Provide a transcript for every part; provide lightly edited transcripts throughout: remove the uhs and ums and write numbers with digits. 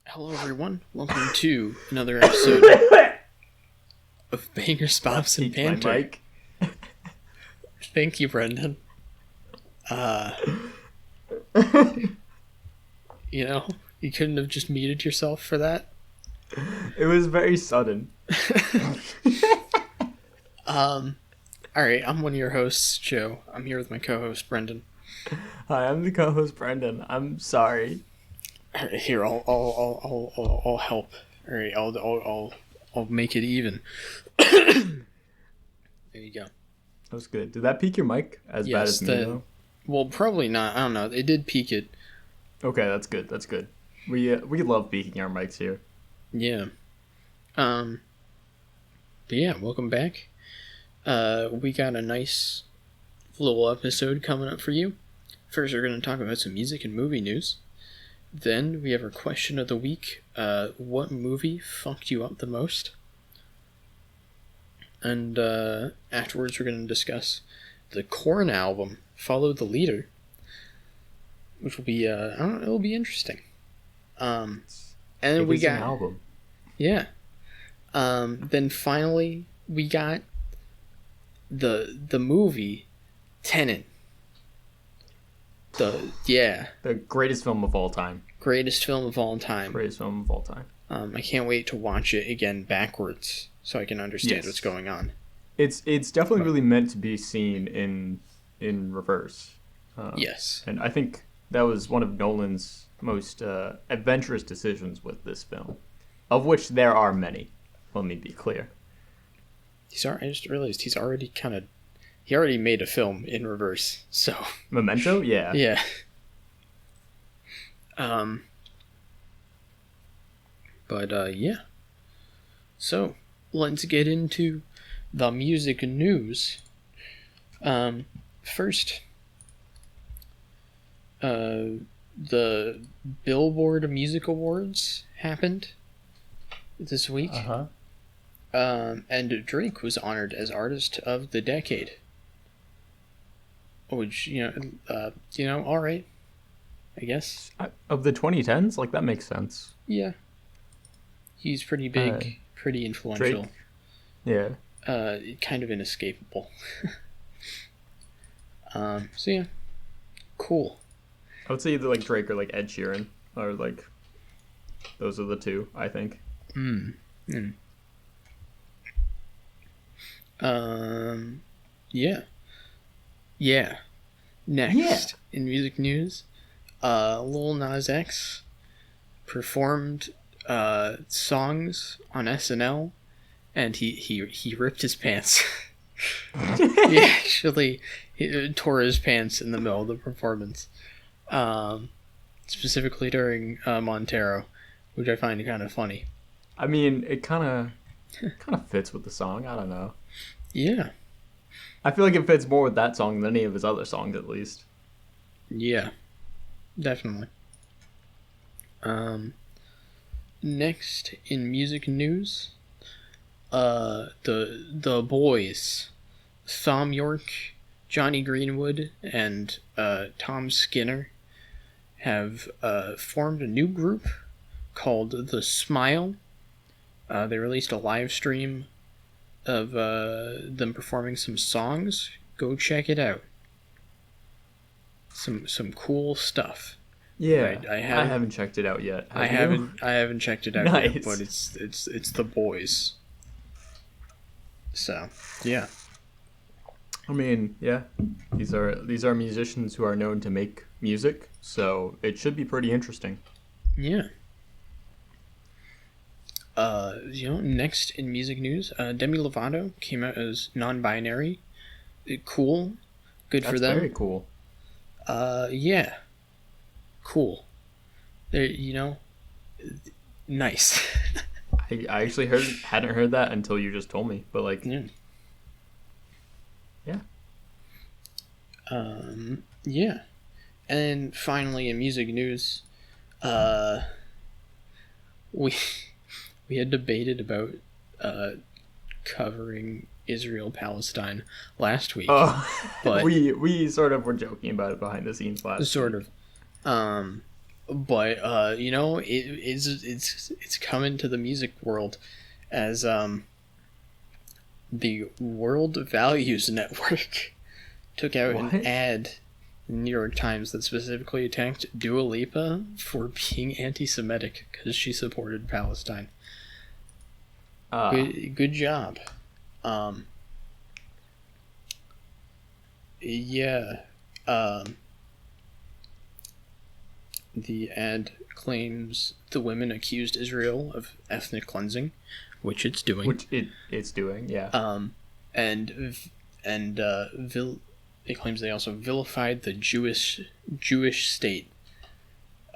Hello, everyone. Welcome to another episode of Bangers, Bops, and Banter. Thank you, Brendan. You couldn't have just muted yourself for that. It was very sudden. Alright, I'm one of your hosts, Joe. I'm here with my co-host, Brendan. Hi, I'm the co-host, Brendan. I'm sorry. All right, here, I'll help. All right, I'll make it even. There you go. That was good. Did that peak your mic as bad as me, though? Well, probably not. I don't know. It did peak it. Okay, that's good. That's good. We love peaking our mics here. Yeah. But yeah, welcome back. We got a nice little episode coming up for you. First, we're going to talk about some music and movie news. Then we have our question of the week. What movie fucked you up the most? And afterwards we're going to discuss the Korn album, Follow the Leader, which will be, it'll be interesting. And then we got... an album. Yeah. Then finally we got the movie Tenet. The greatest film of all time. Greatest film of all time. Greatest film of all time. I can't wait to watch it again backwards so I can understand what's going on. It's definitely really meant to be seen in reverse. Yes. And I think that was one of Nolan's most adventurous decisions with this film, of which there are many. Let me be clear. I just realized he already made a film in reverse, so... Memento? Yeah. Yeah. Yeah. So, let's get into the music news. First, the Billboard Music Awards happened this week. Uh-huh. And Drake was honored as Artist of the Decade. Which, alright. I guess. Of the 2010s? Like, that makes sense. Yeah. He's pretty big, pretty influential. Drake. Yeah. Kind of inescapable. So yeah. Cool. I would say either, like, Drake or, like, Ed Sheeran. Or, like, those are the two, I think. Yeah. Yeah. Next, in music news, Lil Nas X performed songs on SNL, and he ripped his pants. He tore his pants in the middle of the performance, specifically during Montero, which I find kind of funny. I mean, it kind of fits with the song. I don't know. Yeah. I feel like it fits more with that song than any of his other songs, at least. Yeah, definitely. Next in music news, the boys, Thom Yorke, Johnny Greenwood, and Tom Skinner have formed a new group called The Smile. They released a live stream of them performing some songs. Go check it out. Some cool stuff. Yeah, I haven't checked it out yet. I haven't checked it out yet, but it's the boys. So yeah. I mean, yeah, these are musicians who are known to make music, so it should be pretty interesting. Yeah. Next in music news, Demi Lovato came out as non-binary. Cool. Good for them. That's very cool. Yeah. Cool. There, nice. I actually hadn't heard that until you just told me, but like... Yeah. Yeah. And finally in music news, we had debated about covering Israel-Palestine last week. Oh, but we sort of were joking about it behind the scenes last week. Sort of. but it's coming to the music world as the World Values Network took out What? an ad in the New York Times that specifically attacked Dua Lipa for being anti-Semitic because she supported Palestine. Good job. Yeah. The ad claims the women accused Israel of ethnic cleansing, which it's doing. It's doing, yeah. It claims they also vilified the Jewish state.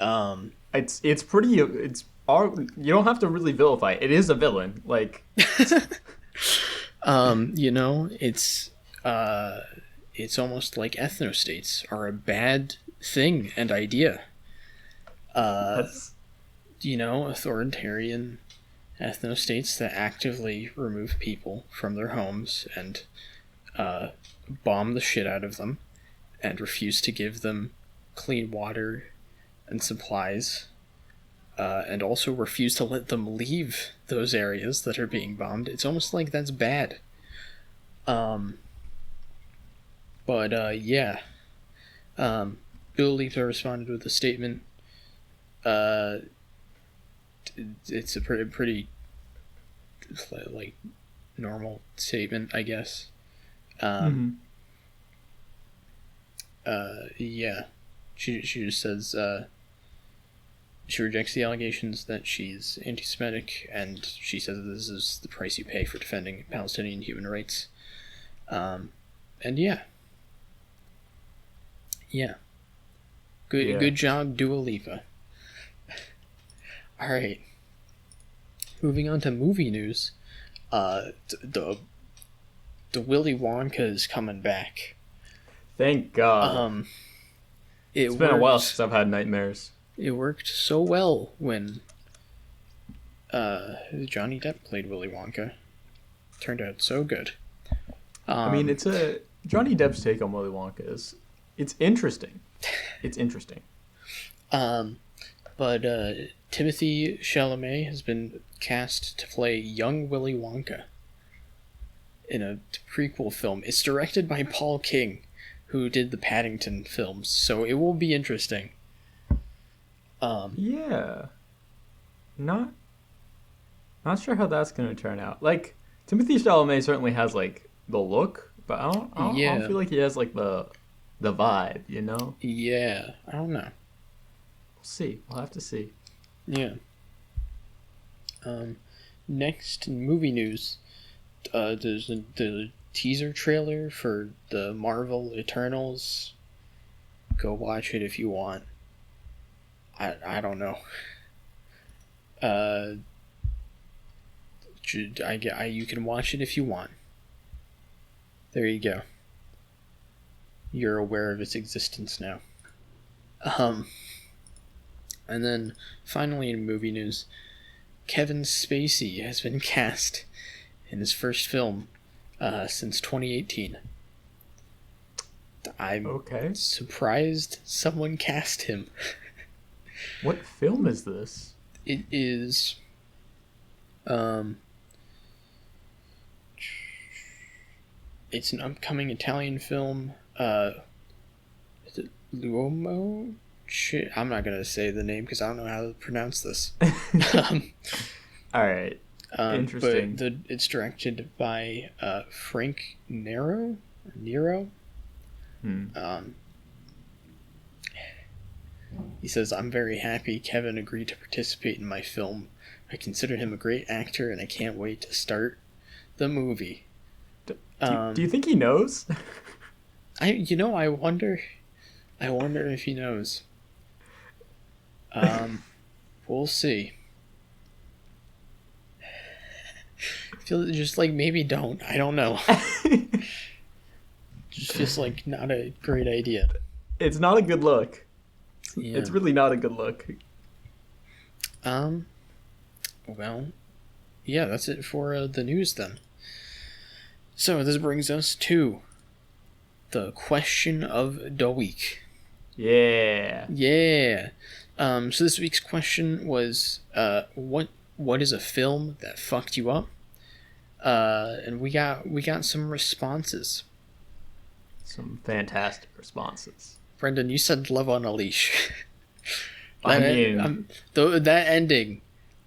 It's pretty. You don't have to really vilify it. It is a villain. Like, it's almost like ethnostates are a bad thing and idea. Authoritarian ethnostates that actively remove people from their homes and bomb the shit out of them and refuse to give them clean water and supplies, and also refuse to let them leave those areas that are being bombed. It's almost like that's bad. Yeah. Dua Lipa responded with a statement. It's a pretty like normal statement, I guess. Yeah. She just says she rejects the allegations that she's anti-Semitic, and she says that this is the price you pay for defending Palestinian human rights. And yeah. Good job, Dua Lipa. All right. Moving on to movie news. The Willy Wonka is coming back. Thank God. It's been a while since I've had nightmares. It worked so well when Johnny Depp played Willy Wonka. Turned out so good. It's Johnny Depp's take on Willy Wonka is it's interesting. It's interesting. But Timothy Chalamet has been cast to play young Willy Wonka in a prequel film. It's directed by Paul King, who did the Paddington films, so it will be interesting. Yeah. Not sure how that's going to turn out. Like, Timothy Chalamet certainly has, like, the look, but I don't feel like he has, like, the vibe, you know? Yeah, I don't know. We'll see. We'll have to see. Yeah. Next, in movie news, there's the teaser trailer for the Marvel Eternals. Go watch it if you want. I don't know. You can watch it if you want. There you go. You're aware of its existence now. And then finally in movie news, Kevin Spacey has been cast in his first film since 2018. I'm surprised someone cast him. What film is this? It is it's an upcoming Italian film. Is it L'Uomo? Shit, I'm not gonna say the name because I don't know how to pronounce this. All right. Interesting. But it's directed by Frank Nero. Nero. He says, "I'm very happy Kevin agreed to participate in my film. I consider him a great actor, and I can't wait to start the movie." Do you think he knows? I wonder if he knows. We'll see. I feel just like maybe don't. I don't know. Just feels like not a great idea. It's not a good look. Yeah. It's really not a good look. Well, yeah, that's it for the news then. So this brings us to the question of the week. Yeah. Yeah. So this week's question was, what is a film that fucked you up? And we got some responses. Some fantastic responses. Brendan, you said Love on a Leash. That ending,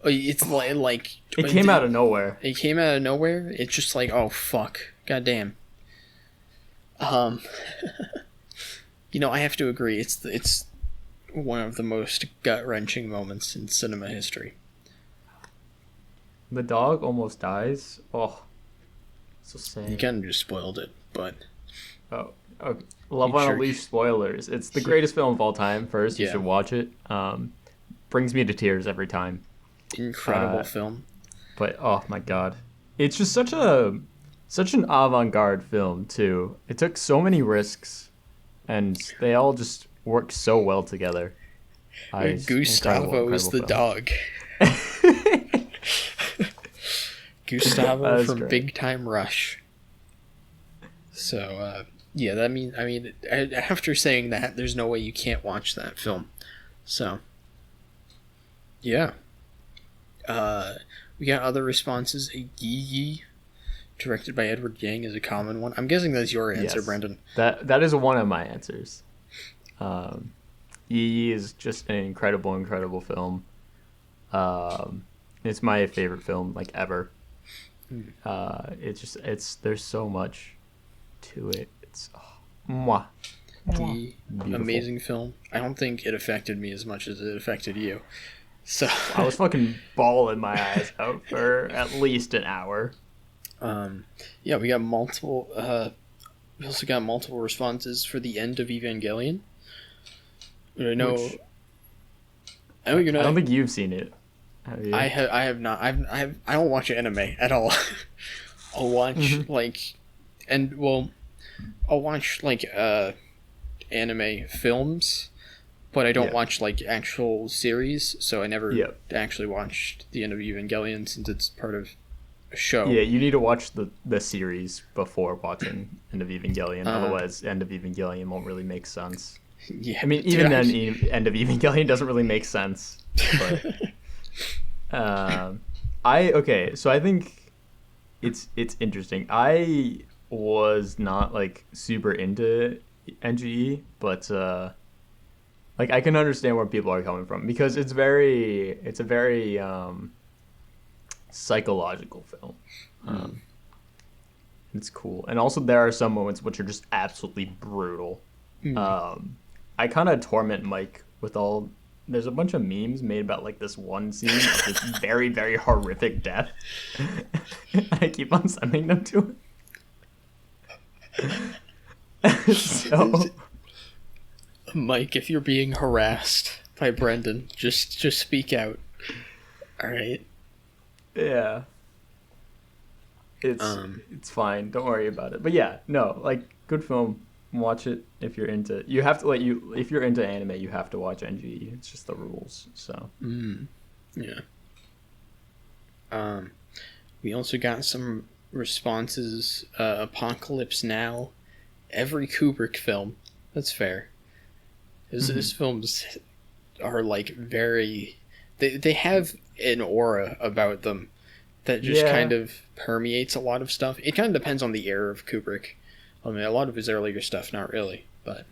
it's like it came out of nowhere. It came out of nowhere. It's just like, oh fuck, goddamn. I have to agree. It's one of the most gut-wrenching moments in cinema history. The dog almost dies. Oh, so sad. You kind of just spoiled it, but oh, Love on a Leash spoilers. It's the greatest film of all time. First, you should watch it. Brings me to tears every time. Incredible film. But oh my god, it's just such an avant-garde film too. It took so many risks, and they all just work so well together. Gustavo is the dog. Gustavo from great. Big Time Rush. So I mean, after saying that, there's no way you can't watch that film. So yeah. We got other responses. Yee Yee, directed by Edward Yang, is a common one. I'm guessing that's your answer, yes. Brendan. That is one of my answers. Yee Yee is just an incredible film. It's my favorite film ever. There's so much to it. It's mwah. The amazing film. I don't think it affected me as much as it affected you. So I was fucking bawling my eyes out for at least an hour. We got multiple. We also got multiple responses for the end of Evangelion. I know. I don't think you've seen it. Have you? I have not. I don't watch anime at all. I'll watch I'll watch anime films. But I don't watch actual series, so I never actually watched the end of Evangelion since it's part of a show. Yeah, you need to watch the series before watching End of Evangelion. Otherwise, End of Evangelion won't really make sense. Yeah, I mean, even then, End of Evangelion doesn't really make sense. But so I think it's interesting. I was not super into NGE, but I can understand where people are coming from because it's a very psychological film. It's cool, and also there are some moments which are just absolutely brutal. I kind of torment Mike with all. There's a bunch of memes made about this one scene of this very, very horrific death. I keep on sending them to him. So. Mike, if you're being harassed by Brendan, just speak out. All right. Yeah. It's fine. Don't worry about it. But yeah, no, good film. Watch it if you're into. You have to if you're into anime, you have to watch NGE. It's just the rules. So. Yeah. We also got some responses. Apocalypse Now, every Kubrick film. That's fair. His films are very. They have an aura about them that just kind of permeates a lot of stuff. It kind of depends on the era of Kubrick. I mean, a lot of his earlier stuff, not really, but.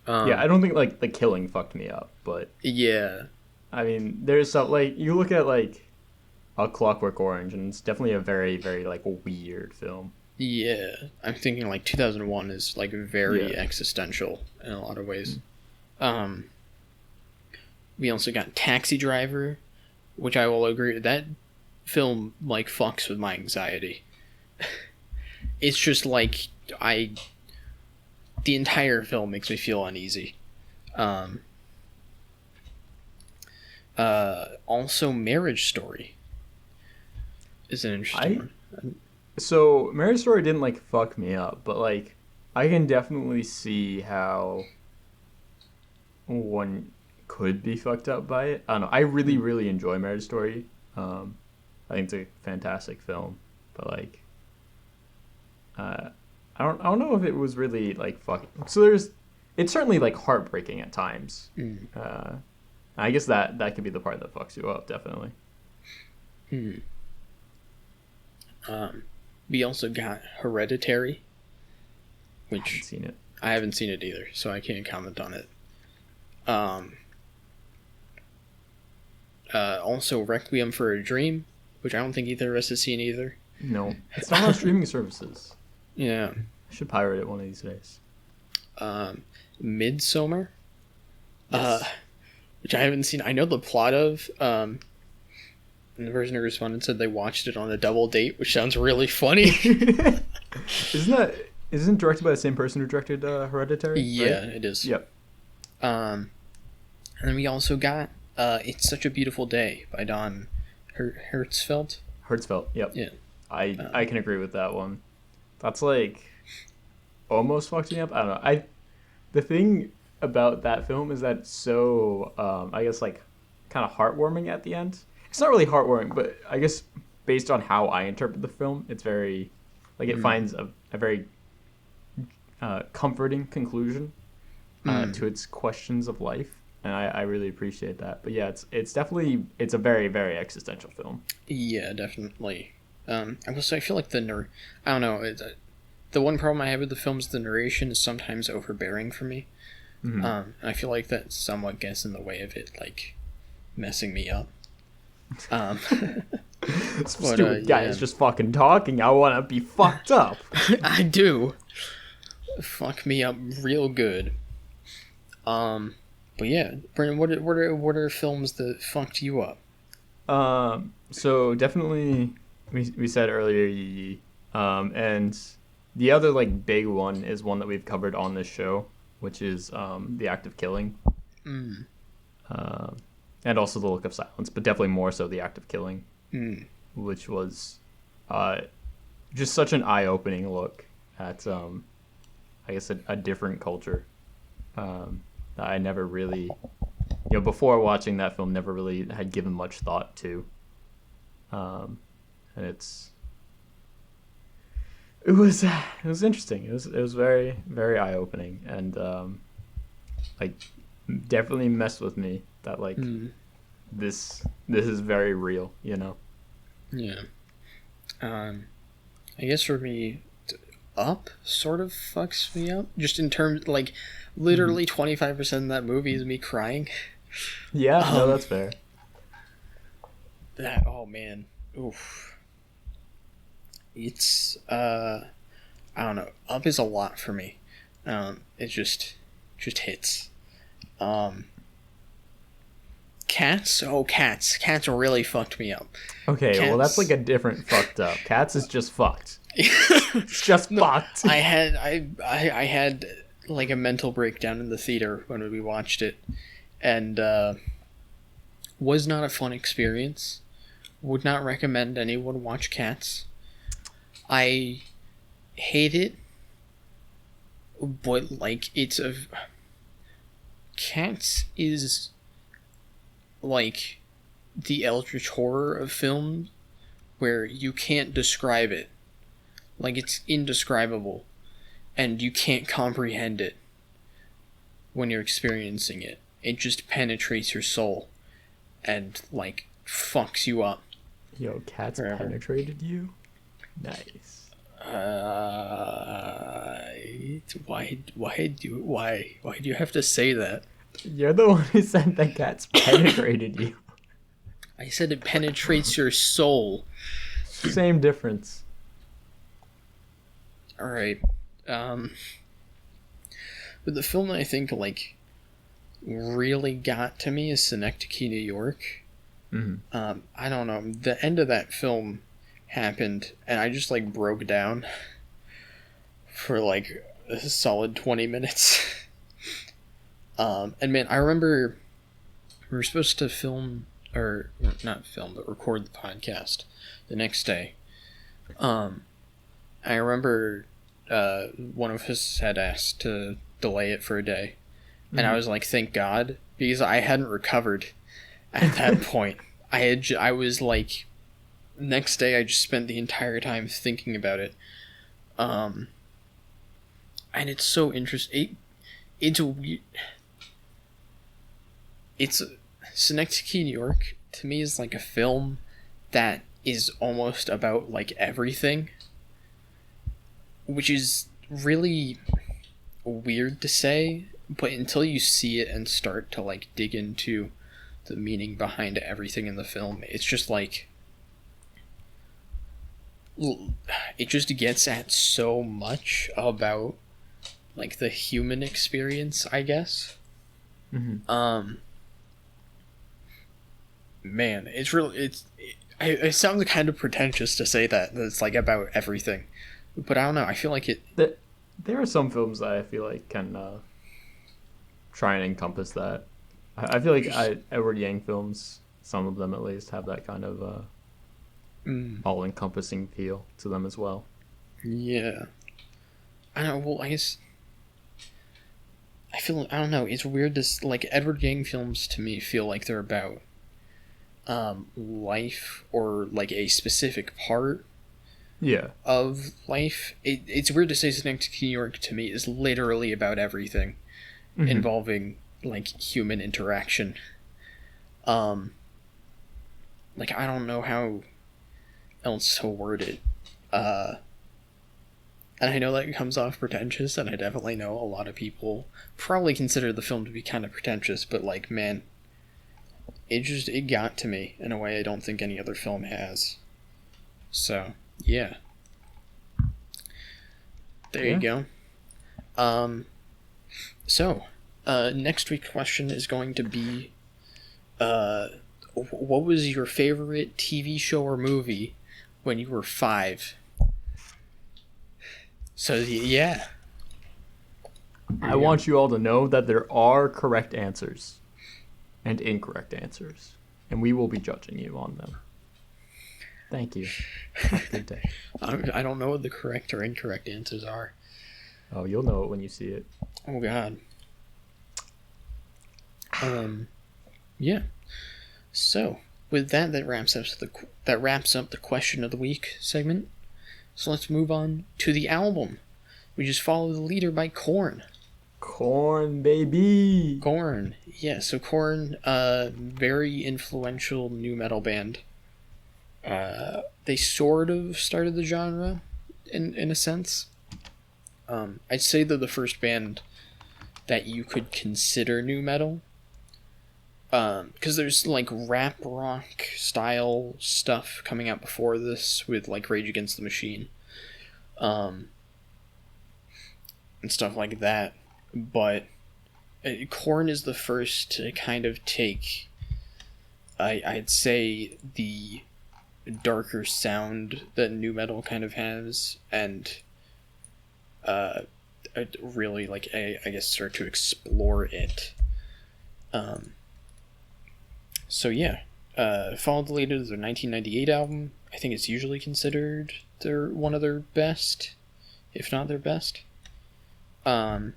I don't think The Killing fucked me up, but. Yeah. I mean, there's some you look at A Clockwork Orange, and it's definitely a very, very weird film. Yeah, I'm thinking 2001 is very existential in a lot of ways. We also got Taxi Driver, which I will agree that film fucks with my anxiety. It's just the entire film makes me feel uneasy. Also Marriage Story is an interesting one. So Marriage Story didn't fuck me up, but I can definitely see how one could be fucked up by it. I don't know. I really, really enjoy Marriage Story. I think it's a fantastic film, but I don't know if it was really fucking. So it's certainly heartbreaking at times. I guess that could be the part that fucks you up, definitely. We also got Hereditary, which I haven't seen it. I haven't seen it either, so I can't comment on it. Also Requiem for a Dream, which I don't think either of us has seen either. No, it's not on streaming services. Yeah. I should pirate it one of these days. Midsommar, Yes. which I haven't seen. I know the plot of. And the person who responded said they watched it on a double date, which sounds really funny. Isn't it directed by the same person who directed Hereditary? Yeah, right? it is. Yep. And then we also got It's Such a Beautiful Day by Don Hertzfeldt. Hertzfeldt, yep. Yeah. I can agree with that one. That's like almost fucked me up. I don't know. The thing about that film is that it's so I guess like kind of heartwarming at the end. It's not really heartwarming, but I guess based on how I interpret the film, it's very like it finds a very comforting conclusion to its questions of life, and I really appreciate that. But yeah, it's definitely a very, very existential film. Yeah, definitely. I will say I feel like I don't know. The one problem I have with the film is the narration is sometimes overbearing for me. And I feel like that somewhat gets in the way of it, like messing me up. Stupid guy is just fucking talking. I want to be fucked up. I do. Fuck me up real good. But yeah, Brendan, what are films that fucked you up? So definitely, we said earlier, Yi Yi. And the other like big one is one that we've covered on this show, which is The Act of Killing. And also The Look of Silence, but definitely more so The Act of Killing, which was just such an eye-opening look at, I guess, a different culture that I never really, before watching that film, never really had given much thought to. And it was interesting. It was very, very eye-opening, and like definitely messed with me that like this is very real, Yeah. I guess for me, Up sort of fucks me up, just in terms like literally 25% of that movie is me crying. Yeah, no, that's fair. That, oh man, oof. It's I don't know. Up is a lot for me. It just hits. Cats really fucked me up. Okay, Cats. Well that's like a different fucked up. Cats is just fucked. It's just fucked. I had like a mental breakdown in the theater when we watched it, and was not a fun experience. Would not recommend anyone watch Cats. I hate it, but like Cats is like the eldritch horror of film where you can't describe it. Like, it's indescribable, and you can't comprehend it when you're experiencing it. It just penetrates your soul and like fucks you up. Yo, Cats penetrated you? Nice. Why do you have to say that? You're the one who said that Cats penetrated you. I said it penetrates your soul. Same difference. All right. But the film that I think like really got to me is Synecdoche, New York. I don't know. The end of that film happened, and I just like broke down for like a solid 20 minutes. And man, I remember we were supposed to record the podcast the next day. I remember one of us had asked to delay it for a day, and I was like, thank God, because I hadn't recovered at that point. I was like, next day I just spent the entire time thinking about it. And it's so interesting. It's Synecdoche, New York, to me is like a film that is almost about like everything, which is really weird to say, but until you see it and start to like dig into the meaning behind everything in the film, it's just like it just gets at so much about like the human experience, I guess. Mm-hmm. Man, it sounds kind of pretentious to say that it's like about everything, but I don't know, I feel like it. There are some films that I feel like can try and encompass that. I feel like Edward Yang films, some of them at least, have that kind of all-encompassing feel to them as well. Yeah. I don't know, well, I guess I don't know, it's weird to, like, Edward Yang films to me feel like they're about life or, like, a specific part of life. It's weird to say Synecdoche, New York to me is literally about everything involving, like, human interaction. Like, I don't know how else to word it. And I know that comes off pretentious, and I definitely know a lot of people probably consider the film to be kind of pretentious, but, like, man, it got to me in a way I don't think any other film has. So, yeah. There you go. So, next week's question is going to be, what was your favorite TV show or movie when you were 5? So, yeah. I want you all to know that there are correct answers and incorrect answers, and we will be judging you on them. Thank you. Have a good day. I don't know what the correct or incorrect answers are. Oh, you'll know it when you see it. Oh, God. Yeah. So, with that wraps up the question of the week segment. So let's move on to the album. We just follow the leader by Korn. Korn, baby! Korn. Yeah, so Korn, very influential nu metal band. They sort of started the genre, in a sense. I'd say they're the first band that you could consider nu metal. Because there's, like, rap rock style stuff coming out before this with, like, Rage Against the Machine. And stuff like that. But Korn is the first to kind of take, I'd say, the darker sound that nu metal kind of has, and really, like, I guess start to explore it. So yeah, Follow the Leader is their 1998 album. I think it's usually considered one of their best, if not their best. Yeah,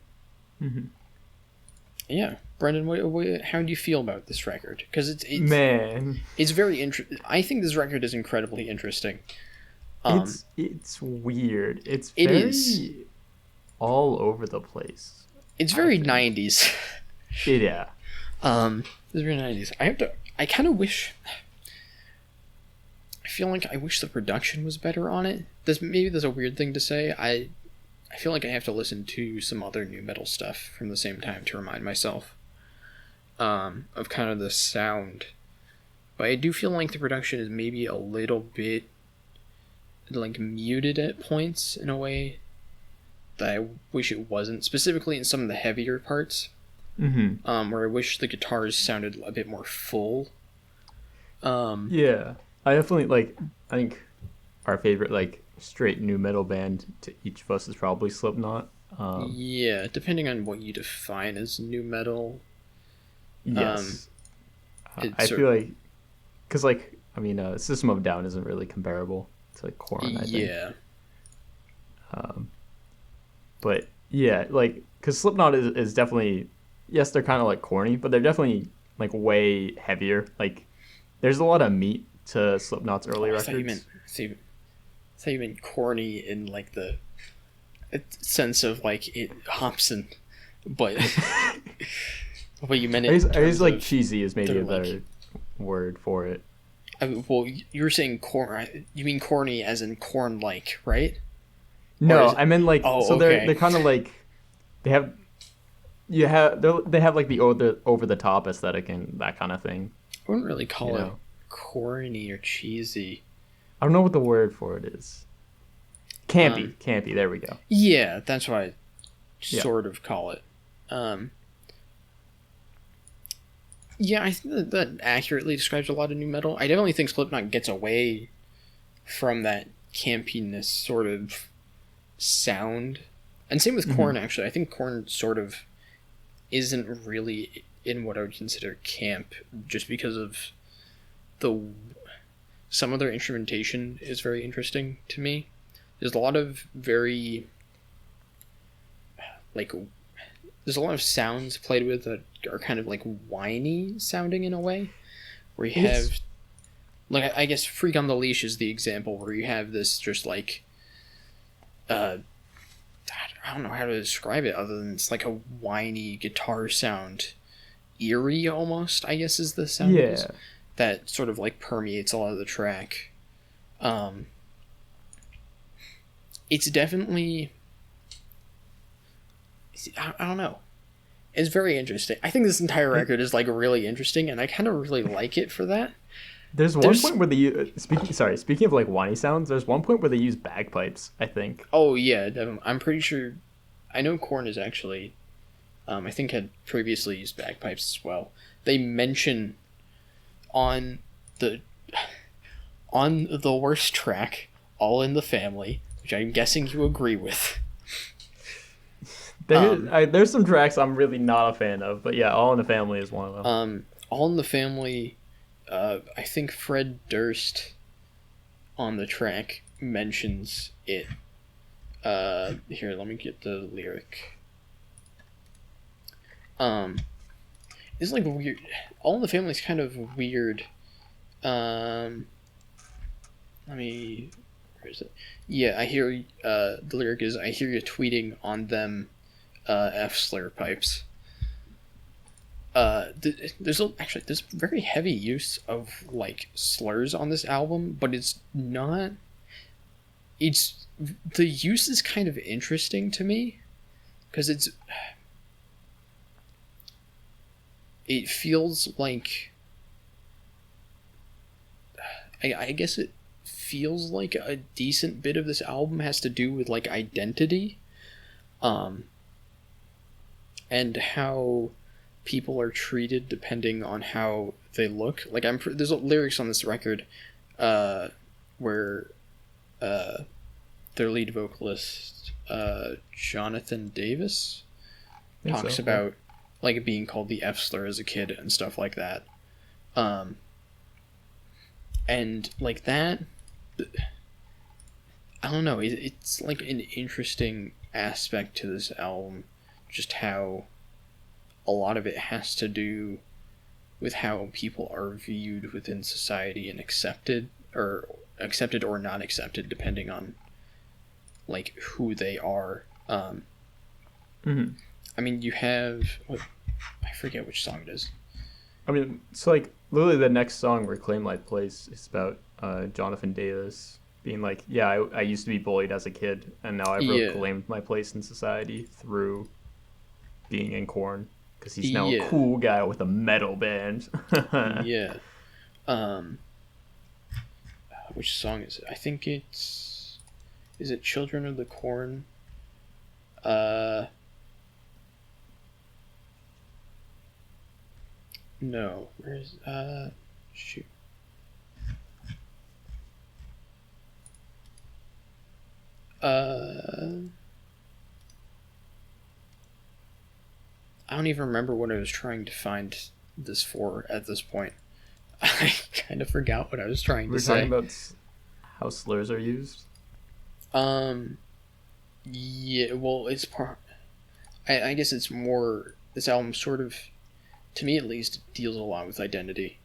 Brendan, how do you feel about this record? Because it's very interesting. I think this record is incredibly interesting. It's weird. It is all over the place. It's very 90s. Yeah. It's very 90s. I kind of wish. I feel like I wish the production was better on it. Maybe that's a weird thing to say. I feel like I have to listen to some other nu metal stuff from the same time to remind myself of kind of the sound. But I do feel like the production is maybe a little bit, like, muted at points in a way that I wish it wasn't, specifically in some of the heavier parts. Where I wish the guitars sounded a bit more full. Yeah, I definitely I think our favorite, like, straight nu metal band to each of us is probably Slipknot. Yeah, depending on what you define as nu metal. Yes. I feel like, because, like, I mean, System of a Down isn't really comparable to, like, Korn, I think. Yeah. But yeah, like, because Slipknot is definitely, yes, they're kind of like corny, but they're definitely, like, way heavier. Like, there's a lot of meat to Slipknot's early records. I thought you meant corny in, like, the sense of, like, it hops and, but But you meant I it in guess terms like of cheesy is maybe a like, better word for it. well, you were saying corn. You mean corny as in corn-like, right? No, I meant like so okay. they're kind of like they have they have like the over the top aesthetic and that kind of thing. I wouldn't really call it know? corny or cheesy. I don't know what the word for it is. Campy. There we go. Yeah, that's what I sort of call it. Yeah, I think that accurately describes a lot of new metal. I definitely think Slipknot gets away from that campiness sort of sound. And same with Korn, actually. I think Korn sort of isn't really in what I would consider camp, just because of some of their instrumentation is very interesting to me. There's a lot of very, like, there's a lot of sounds played with that are kind of like whiny sounding in a way, where you have, like, I guess Freak on the Leash is the example where you have this just like, I don't know how to describe it other than it's like a whiny guitar sound, eerie almost, I guess is the sound it is, that sort of like permeates a lot of the track. It's definitely, I don't know. It's very interesting. I think this entire record is like really interesting, and I kind of really like it for that. There's one point where they speaking of like whiny sounds, there's one point where they use bagpipes, I think. Oh yeah, I'm pretty sure. I know Korn is actually, I think had previously used bagpipes as well. They mention on the worst track, All in the Family, which I'm guessing you agree with. There's some tracks I'm really not a fan of, but yeah, All in the Family is one of them. All in the Family, I think Fred Durst on the track mentions it. Here, let me get the lyric. It's like weird. All in the Family is kind of weird. Let me. Where is it? Yeah, I hear. The lyric is, "I hear you tweeting on them, F-slur pipes." There's very heavy use of like slurs on this album, but it's not. The use is kind of interesting to me, because it feels like, I guess it feels like a decent bit of this album has to do with like identity, and how people are treated depending on how they look. Like there's lyrics on this record, where their lead vocalist, Jonathan Davis, talks about like being called the F slur as a kid and stuff like that. And like that, I don't know, it's like an interesting aspect to this album, just how a lot of it has to do with how people are viewed within society and accepted or not accepted depending on like who they are. I mean, you have I forget which song it is. I mean, it's like literally the next song, "Reclaim My Place," is about Jonathan Davis being like, "Yeah, I used to be bullied as a kid, and now I've reclaimed my place in society through being in Korn, because he's now a cool guy with a metal band." Yeah. Which song is it? I think it's... Is it Children of the Corn? No. Where's... Shoot. I don't even remember what I was trying to find this for at this point. I kind of forgot what I was trying to say. We're talking about how slurs are used? Yeah, well, it's part... I guess it's more... This album sort of, to me at least, deals a lot with identity.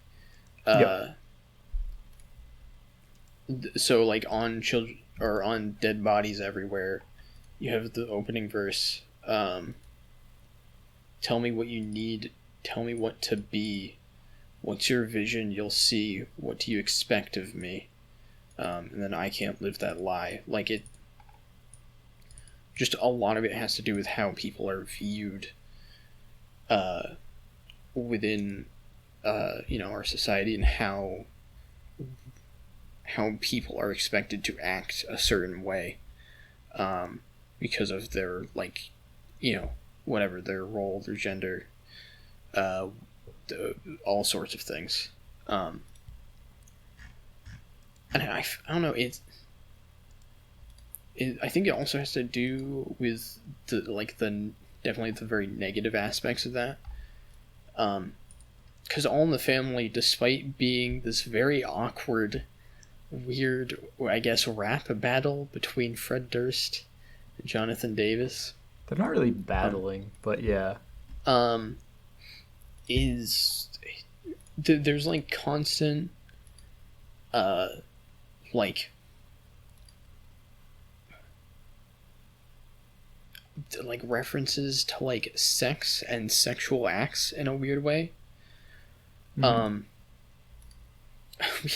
So, like, on Children... Or on Dead Bodies Everywhere, you have the opening verse, "Tell me what you need tell me what to be. What's your vision? You'll see. What do you expect of me? And then I can't live that lie. Like, it... Just a lot of it has to do with how people are viewed within, our society, and how people are expected to act a certain way because of their, like, whatever, their role, their gender, all sorts of things. And I don't know, I think it also has to do with definitely the very negative aspects of that. Because All in the Family, despite being this very awkward, weird, I guess, rap battle between Fred Durst and Jonathan Davis. They're not really battling, but yeah. There's like constant, like references to like sex and sexual acts in a weird way. We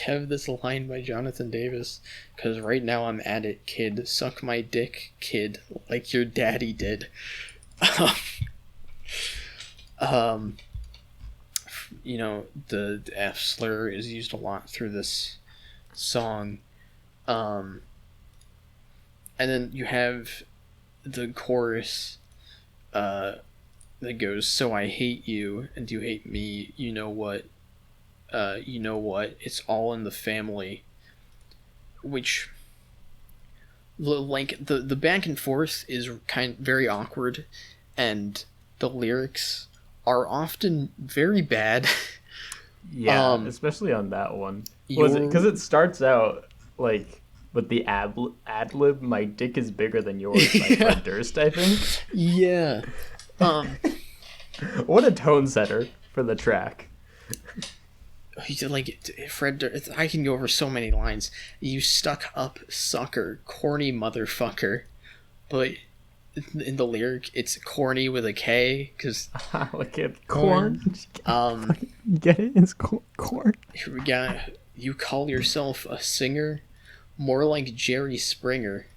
have this line by Jonathan Davis, because right now I'm at it, kid. Suck my dick, kid, like your daddy did. The F slur is used a lot through this song. And then you have the chorus that goes, so I hate you and you hate me, you know what, it's all in the family, which, like, the back and forth is very awkward, and the lyrics are often very bad. Yeah, especially on that one. Because it starts out like with the ad-lib, my dick is bigger than yours, by Fred Durst, I think. Yeah. What a tone setter for the track. Like, Fred Durst, I can go over so many lines. You stuck up sucker, corny motherfucker. But in the lyric, it's corny with a K, because... Look at Korn. Get it? It's Korn. Here we got, you call yourself a singer? More like Jerry Springer.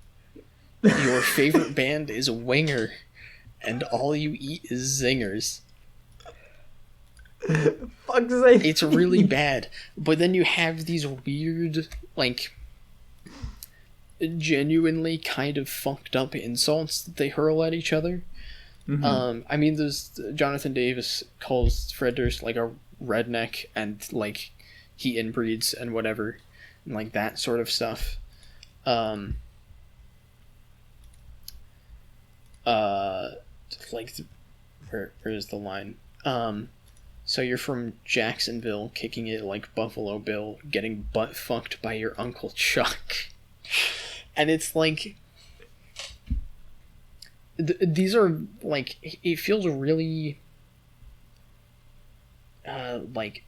Your favorite band is Winger, and all you eat is zingers. Fuck's sake. It's really bad. But then you have these weird, like, genuinely kind of fucked up insults that they hurl at each other. Mm-hmm. There's Jonathan Davis calls Fred Durst like a redneck, and like he inbreeds and whatever, and like that sort of stuff. Where is the line? So you're from Jacksonville, kicking it like Buffalo Bill, getting butt fucked by your Uncle Chuck. And it's like, these are like, it feels really like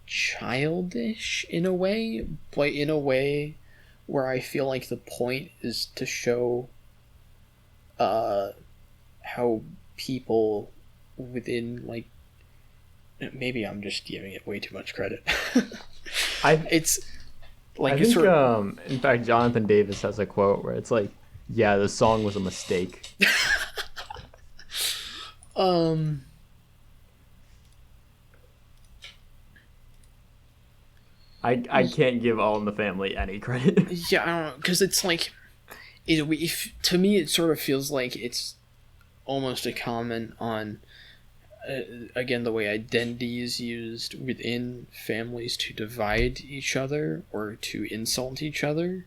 childish in a way, but in a way where I feel like the point is to show how people within, like, maybe I'm just giving it way too much credit. It's like, I think in fact Jonathan Davis has a quote where it's like, yeah, the song was a mistake. I can't give All in the Family any credit. Yeah, I don't know, because it's like, to me it sort of feels like it's almost a comment on again, the way identity is used within families to divide each other or to insult each other.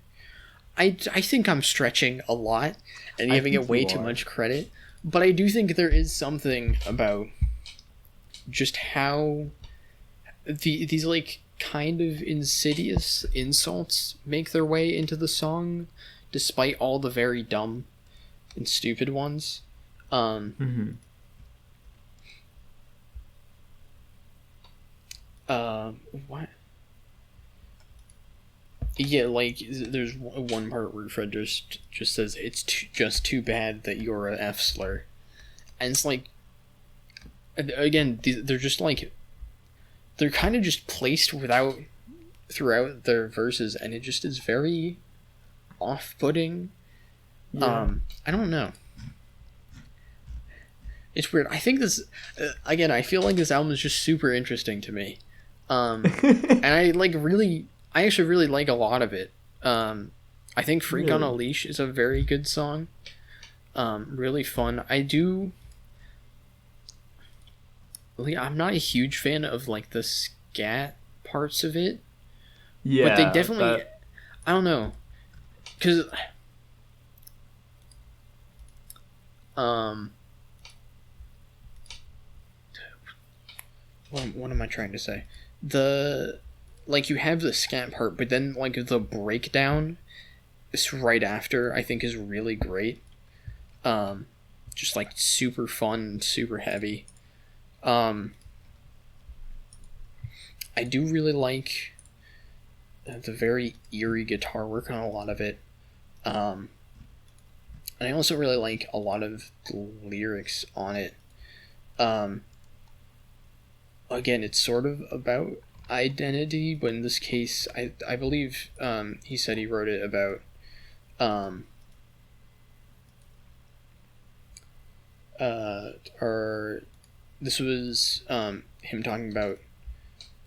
I think I'm stretching a lot and giving it way too much credit, but I do think there is something about just how these like kind of insidious insults make their way into the song, despite all the very dumb and stupid ones. What? Yeah, like, there's one part where Fred just says, it's just too bad that you're an F slur. And it's like, again, they're just like, they're kind of just placed throughout their verses, and it just is very off-putting. Yeah. I don't know. It's weird. I think this, again, I feel like this album is just super interesting to me. And I actually really like a lot of it. I think Freak on a Leash is a very good song. Really fun. I'm not a huge fan of like the scat parts of it. Yeah. But they definitely, I don't know. Cause what am I trying to say? You have the scat part, but then like the breakdown is right after, I think, is really great. Just like super fun, super heavy. I do really like the very eerie guitar work on a lot of it. And I also really like a lot of the lyrics on it. Again, it's sort of about identity, but in this case, I believe he said he wrote it about this was him talking about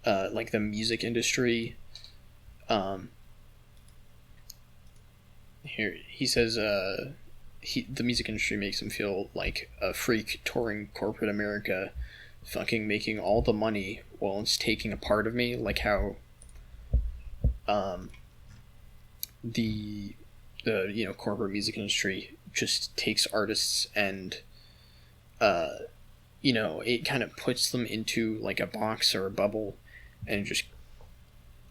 like the music industry. Here he says the music industry makes him feel like a freak touring corporate America, fucking making all the money while it's taking a part of me, like how the corporate music industry just takes artists and it kind of puts them into like a box or a bubble, and just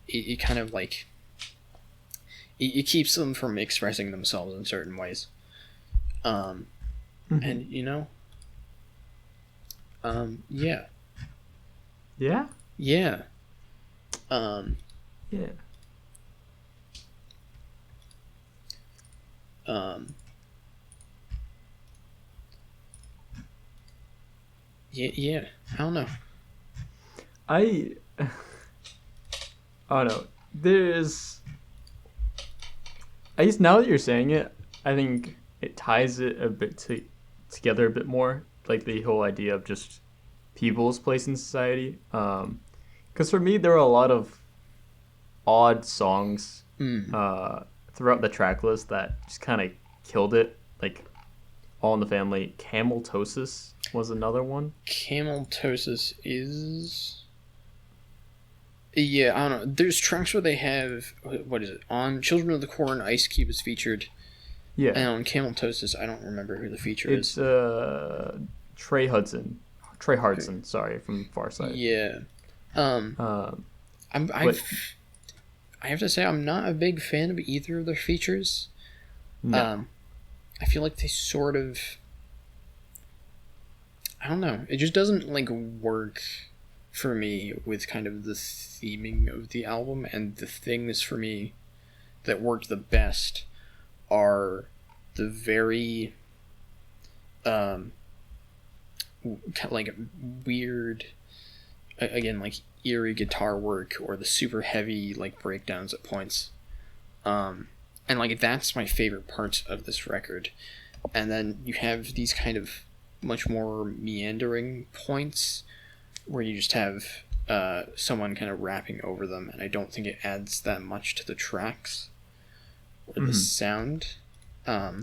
it kind of like it keeps them from expressing themselves in certain ways. And yeah. Yeah? Yeah. Yeah. Yeah, I don't know. I don't know. There's, I guess now that you're saying it, I think it ties it a bit together a bit more, like the whole idea of just people's place in society. Because for me, there are a lot of odd songs throughout the track list that just kind of killed it. Like All in the Family, Cameltosis was another one. Cameltosis is... Yeah, I don't know. There's tracks where they have... What is it? On Children of the Korn, Ice Cube is featured. Yeah. And on Cameltosis, I don't remember who the feature is. It's Trey Hudson, sorry, from Farside. Yeah. I have to say, I'm not a big fan of either of their features. No. I feel like they sort of... I don't know. It just doesn't like work for me with kind of the theming of the album, and the things for me that worked the best are the very kind of like weird, again, like eerie guitar work, or the super heavy like breakdowns at points. And like that's my favorite parts of this record. And then you have these kind of much more meandering points where you just have someone kind of rapping over them, and I don't think it adds that much to the tracks or the sound. I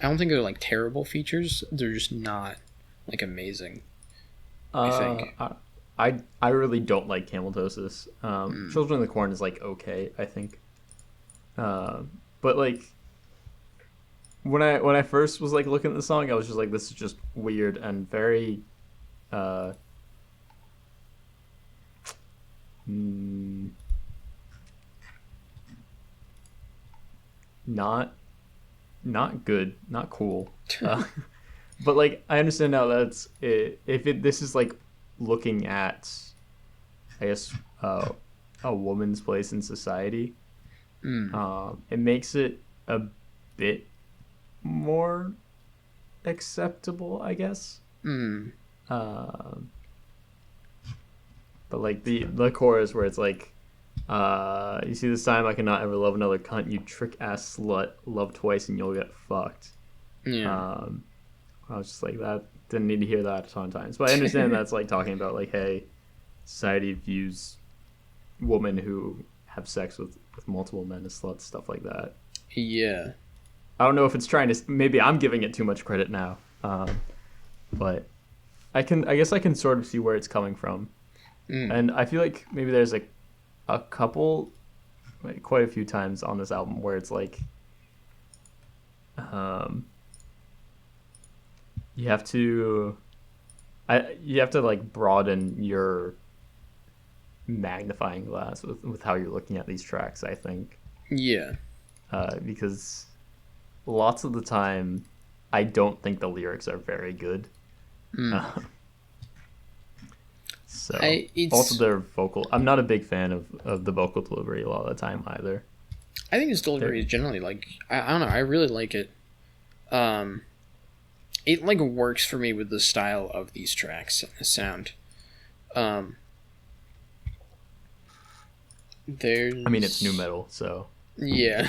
don't think they're like terrible features. They're just not like amazing, I think. I really don't like Cameltosis. Children of the Corn is like okay, I think. But like when I first was like looking at the song, I was just like, this is just weird and very not good, not cool. But like I understand now that's it, this is like looking at, I guess, a woman's place in society. It makes it a bit more acceptable, I guess. But like the chorus where it's like, you see this time I cannot ever love another cunt, you trick ass slut, love twice and you'll get fucked. Yeah. I was just like, that didn't need to hear that a ton of times, but I understand that's like talking about like, hey, society views women who have sex with multiple men as sluts, stuff like that. Yeah. I don't know if it's trying to, maybe I'm giving it too much credit now, but I guess I can sort of see where it's coming from. And I feel like maybe there's like a couple, like quite a few times on this album where it's like, you have to like broaden your magnifying glass with how you're looking at these tracks, I think. Yeah. Because lots of the time I don't think the lyrics are very good. So also their vocal, I'm not a big fan of the vocal delivery a lot of the time either. I think his delivery is generally like, I don't know, I really like it. It like works for me with the style of these tracks and the sound. There's, I mean, it's nu metal, so yeah.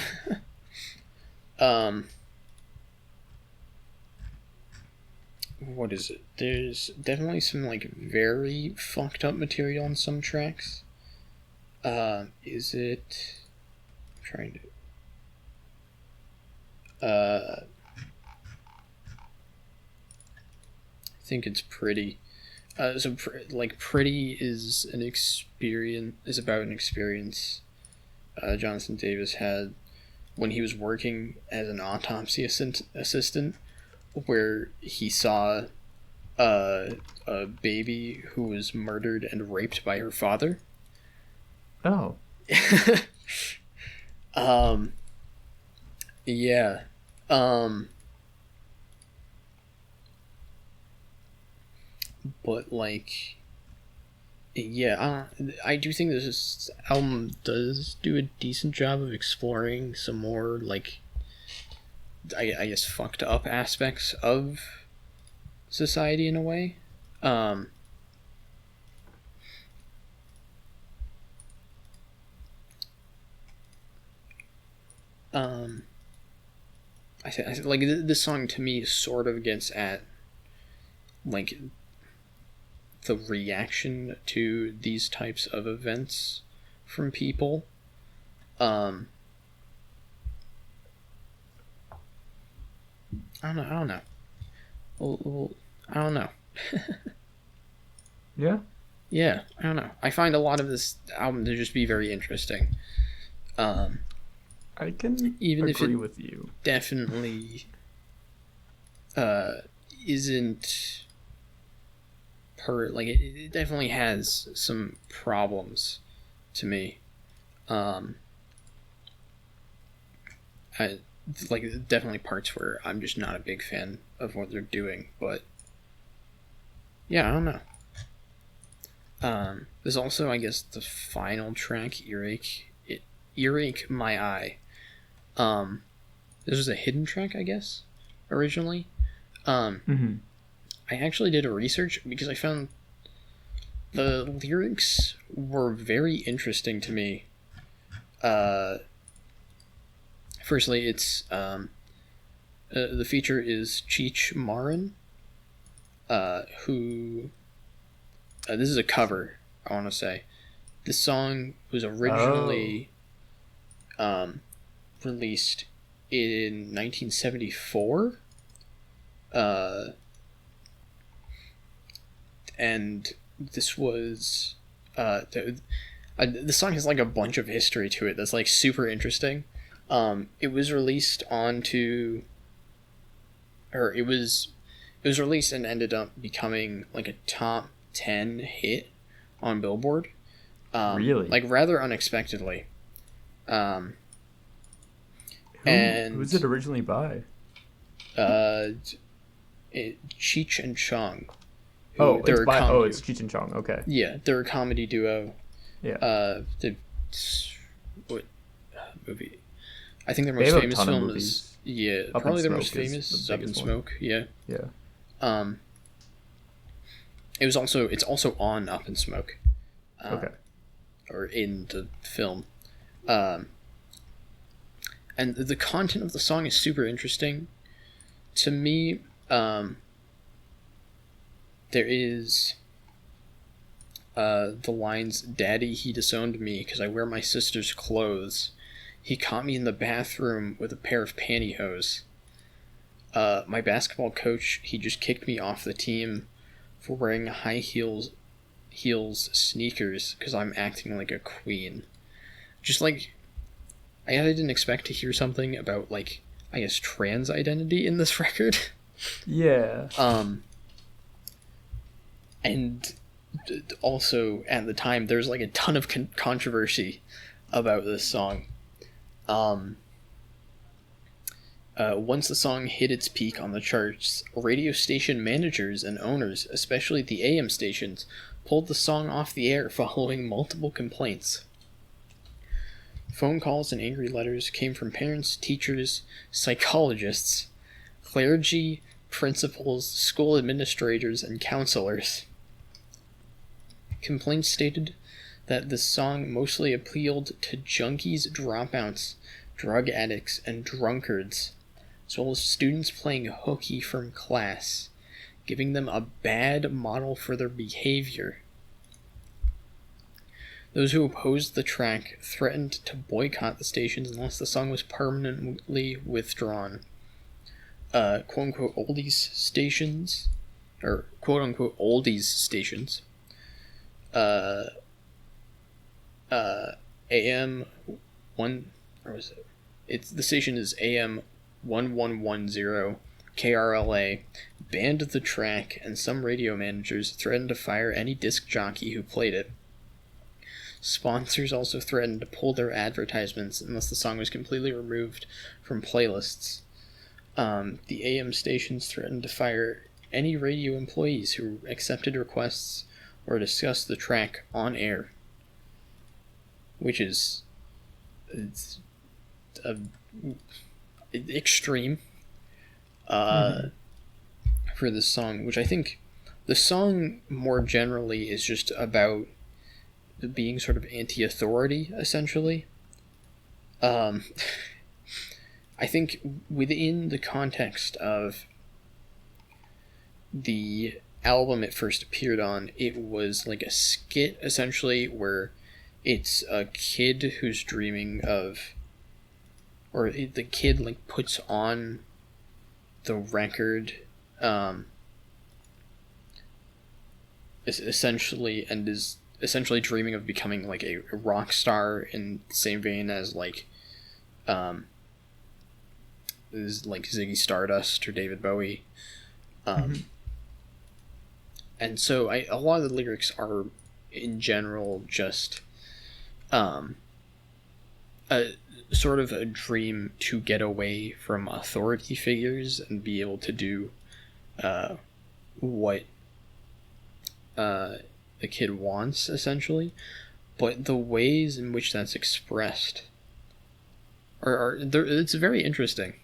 What is it? There's definitely some like very fucked up material on some tracks. Is it? I'm trying to. I think it's Pretty. Pretty is about an experience Jonathan Davis had when he was working as an autopsy assistant, where he saw a baby who was murdered and raped by her father. Oh. Yeah. But like, yeah, I do think this album does do a decent job of exploring some more like, I guess, fucked up aspects of society in a way. I like this song to me sort of gets at like the reaction to these types of events from people. I don't know. Well, I don't know. Yeah? Yeah, I don't know. I find a lot of this album to just be very interesting. I can even agree if it with you. Definitely isn't it definitely has some problems to me. Definitely parts where I'm just not a big fan of what they're doing, but yeah, I don't know. There's also, I guess, the final track, Earache My Eye. This was a hidden track, I guess, originally. I actually did a research because I found the lyrics were very interesting to me. Firstly, it's the feature is Cheech Marin, who this is a cover, I want to say. This song was originally released in 1974. And this was the song has like a bunch of history to it that's like super interesting. It was released it was released and ended up becoming like a top 10 hit on Billboard. Really? Like rather unexpectedly. Who was it originally by? Cheech and Chong. It's Cheech and Chong. Okay. Yeah, they're a comedy duo. Yeah. What movie? I think their most famous film is probably their most famous is Up in Smoke. Yeah. Yeah. it's also on Up in Smoke. Okay. Or in the film. And the content of the song is super interesting. To me, there is the lines, "Daddy, he disowned me because I wear my sister's clothes. He caught me in the bathroom with a pair of pantyhose. My basketball coach, he just kicked me off the team for wearing high heels sneakers because I'm acting like a queen." Just like, I didn't expect to hear something about, like, I guess, trans identity in this record. Yeah. And also at the time there's like a ton of controversy about this song. Once the song hit its peak on the charts, radio station managers and owners, especially the AM stations, pulled the song off the air following multiple complaints. Phone calls and angry letters came from parents, teachers, psychologists, clergy, principals, school administrators, and counselors. Complaints stated that the song mostly appealed to junkies, dropouts, drug addicts, and drunkards, as well as students playing hooky from class, giving them a bad model for their behavior. Those who opposed the track threatened to boycott the stations unless the song was permanently withdrawn. Quote-unquote oldies stations, or quote-unquote oldies stations, AM 1, or was it? The station is AM 1110 KRLA, banned the track, and some radio managers threatened to fire any disc jockey who played it. Sponsors also threatened to pull their advertisements unless the song was completely removed from playlists. The AM stations threatened to fire any radio employees who accepted requests or discussed the track on air, which is extreme for this song, which I think the song more generally is just about being sort of anti-authority, essentially. I think within the context of the album it first appeared on, it was like a skit, essentially, where it's a kid who's dreaming of, or the kid like puts on the record, essentially, and is essentially dreaming of becoming like a rock star in the same vein as like is like Ziggy Stardust or David Bowie. And so a lot of the lyrics are in general just a sort of a dream to get away from authority figures and be able to do what the kid wants, essentially. But the ways in which that's expressed are it's very interesting.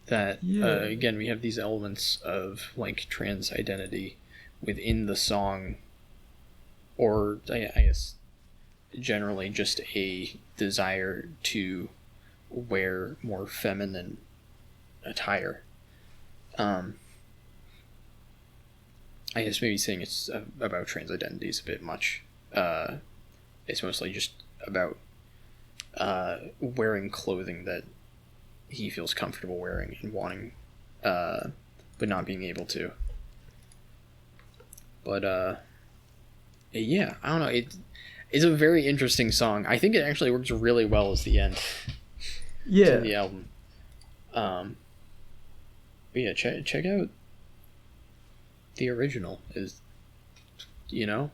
That again, we have these elements of like trans identity within the song, or I guess generally just a desire to wear more feminine attire. I guess maybe saying it's about trans identity is a bit much. It's mostly just about wearing clothing that he feels comfortable wearing and wanting, but not being able to. But yeah, I don't know. It's a very interesting song. I think it actually works really well as the end. To the album. But yeah, check out the original. Is, you know,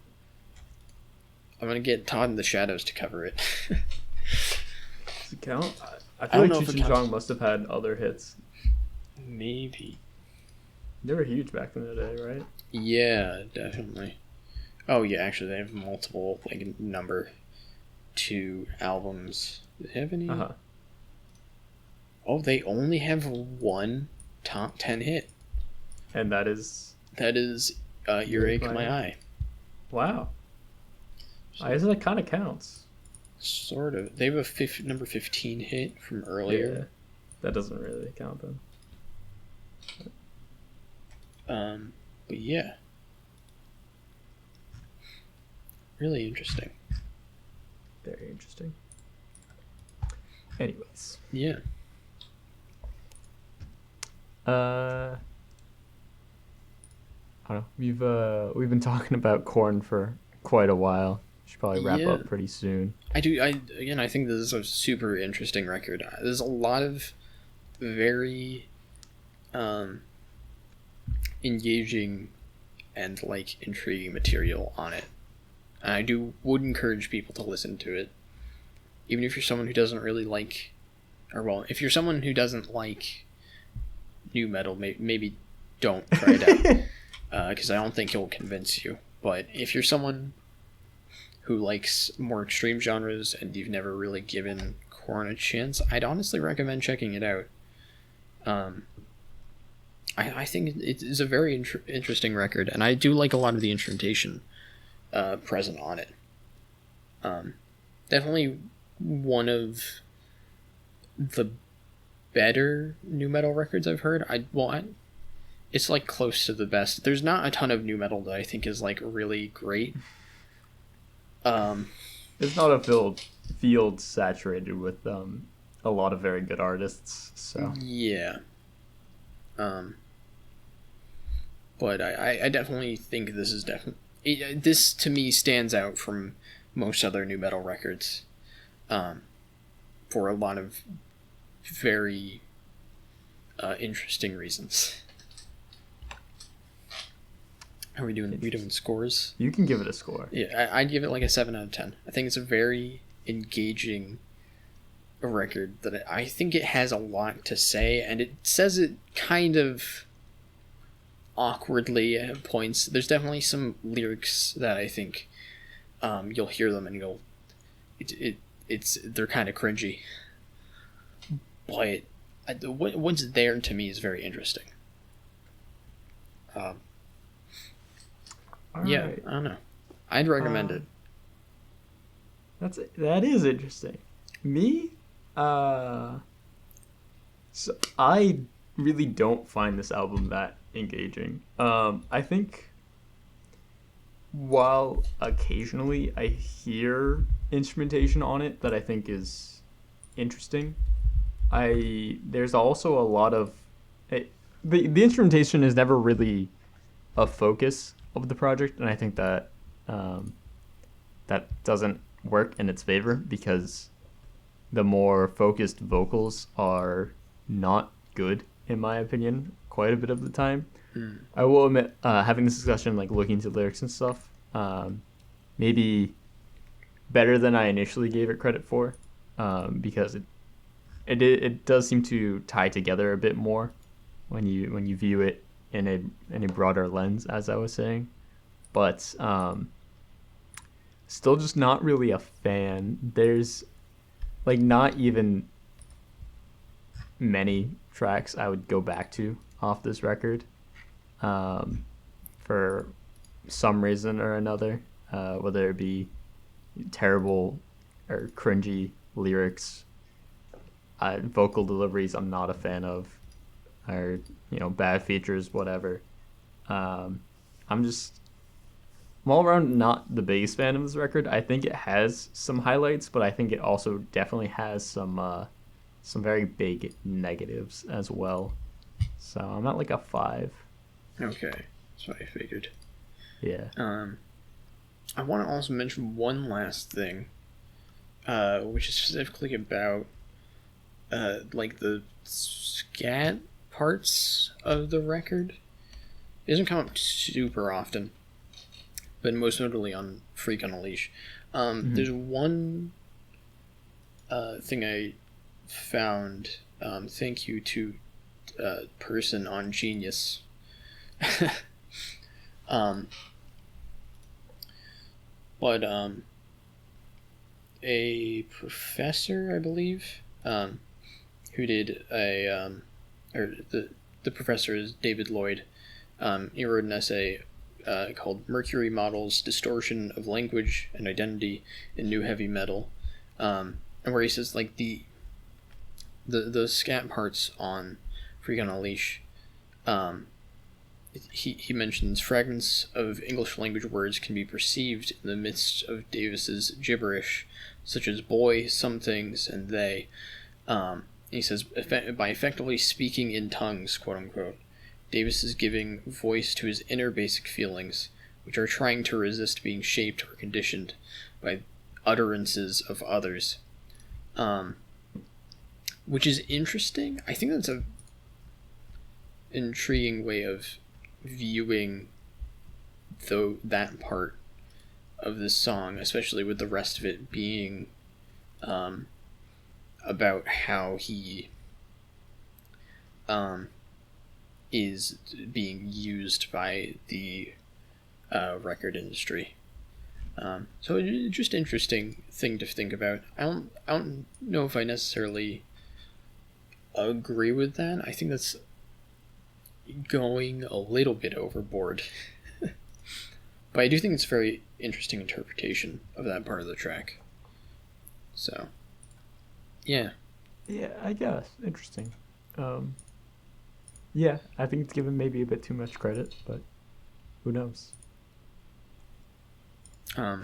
I'm gonna get Todd in the Shadows to cover it. Does it count? I feel like Cheech and Chong must have had other hits. Maybe. They were huge back in the day, right? Yeah, definitely. Oh yeah, actually they have multiple, like, number 2 albums. Do they have any? Oh, they only have one top 10 hit. And that is Earache My Eye. Wow. I guess that kind of counts. Sort of. They have a number 15 hit from earlier. Yeah, that doesn't really count then. But yeah. Really interesting. Very interesting. Anyways. Yeah. I don't know. We've been talking about Korn for quite a while. Should probably wrap up pretty soon. I think this is a super interesting record. There's a lot of very engaging and like intriguing material on it. And I would encourage people to listen to it. Even if you're someone who doesn't really like, if you're someone who doesn't like new metal, maybe don't try it out. Because I don't think it'll convince you. But if you're someone who likes more extreme genres and you've never really given Korn a chance, I'd honestly recommend checking it out. I think it is a very interesting record, and I do like a lot of the instrumentation present on it. Definitely one of the better new metal records I've heard. It's like close to the best. There's not a ton of new metal that I think is like really great. It's not a field saturated with a lot of very good artists. So yeah. But I definitely think this is this to me stands out from most other new metal records. For a lot of very interesting reasons. How are we doing? We doing scores? You can give it a score. Yeah, I'd give it like a 7 out of 10. I think it's a very engaging record that I think it has a lot to say, and it says it kind of awkwardly at points. There's definitely some lyrics that I think you'll hear them and you'll they're kind of cringy, but what's there to me is very interesting. Yeah, right. I don't know. I'd recommend it. That is interesting. Me, so I really don't find this album that engaging. I think while occasionally I hear instrumentation on it that I think is interesting, there's also a lot of the instrumentation is never really a focus of the project, and I think that that doesn't work in its favor because the more focused vocals are not good, in my opinion, quite a bit of the time. I will admit, having this discussion, like looking into lyrics and stuff, maybe better than I initially gave it credit for, because it does seem to tie together a bit more when you view it in a broader lens, as I was saying. But still just not really a fan. There's like not even many tracks I would go back to off this record for some reason or another, whether it be terrible or cringy lyrics, vocal deliveries I'm not a fan of, or bad features, whatever. I'm all around not the biggest fan of this record. I think it has some highlights, but I think it also definitely has some very big negatives as well. So I'm at like a 5. Okay, that's what I figured. Yeah. I want to also mention one last thing, which is specifically about like the scat parts of the record. It doesn't come up super often, but most notably on Freak on a Leash. There's one thing I found. Thank you to person on Genius. But a professor, I believe, who did or the professor is David Lloyd. He wrote an essay called Mercury Models Distortion of Language and Identity in New Heavy Metal, and where he says like the scat parts on Freak on a Leash, he mentions fragments of English language words can be perceived in the midst of Davis's gibberish, such as boy, some things, and they. He says, by effectively speaking in tongues, quote unquote, Davis is giving voice to his inner basic feelings, which are trying to resist being shaped or conditioned by utterances of others. Which is interesting. I think that's a intriguing way of viewing that part of this song, especially with the rest of it being about how he is being used by the record industry. So it's just interesting thing to think about. I don't know if I necessarily agree with that. I think that's going a little bit overboard. But I do think it's a very interesting interpretation of that part of the track. So, yeah. Yeah, I guess. Interesting. Yeah, I think it's given maybe a bit too much credit, but who knows? Who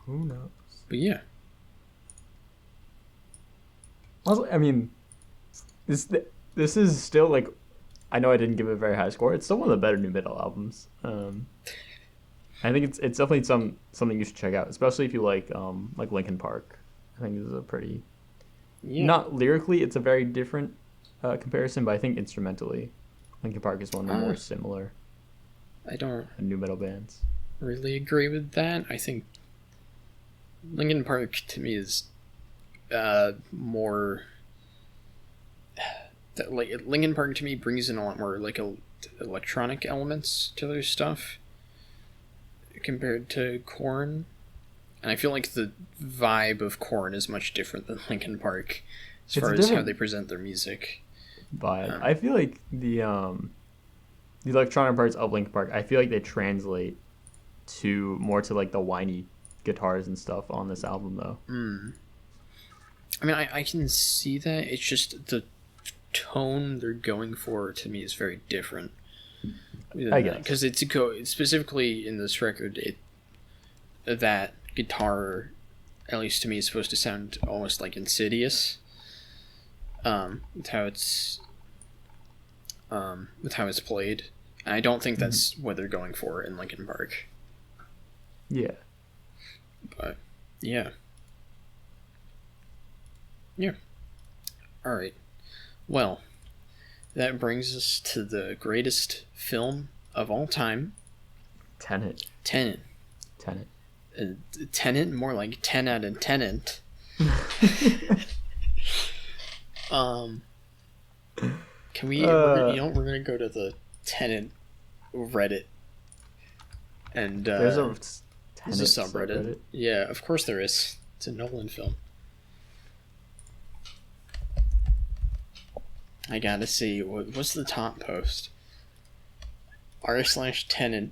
knows? But yeah. Also, I mean, this is still like, I know I didn't give it a very high score. It's still one of the better new metal albums. I think it's definitely something you should check out, especially if you like Linkin Park. I think this is a pretty, not lyrically, it's a very different comparison, but I think instrumentally, Linkin Park is one of the more similar. I don't new metal bands really agree with that. I think Linkin Park to me is more. Like Linkin Park to me brings in a lot more like electronic elements to their stuff compared to Korn, and I feel like the vibe of Korn is much different than Linkin Park as far as how they present their music. Vibe. I feel like the electronic parts of Linkin Park, I feel like they translate to more to like the whiny guitars and stuff on this album though. I mean, I can see that. It's just the tone they're going for to me is very different. I guess because it's specifically in this record, that guitar, at least to me, is supposed to sound almost like Insidious. With how it's played, and I don't think that's what they're going for in Linkin Park. Yeah, but yeah. All right. Well, that brings us to the greatest film of all time. Tenet. Tenet, more like 10 out of Tenet. Can we? We're gonna go to the Tenet Reddit, and there's a subreddit. Yeah, of course there is. It's a Nolan film. I gotta see what's the top post. r/Tenet,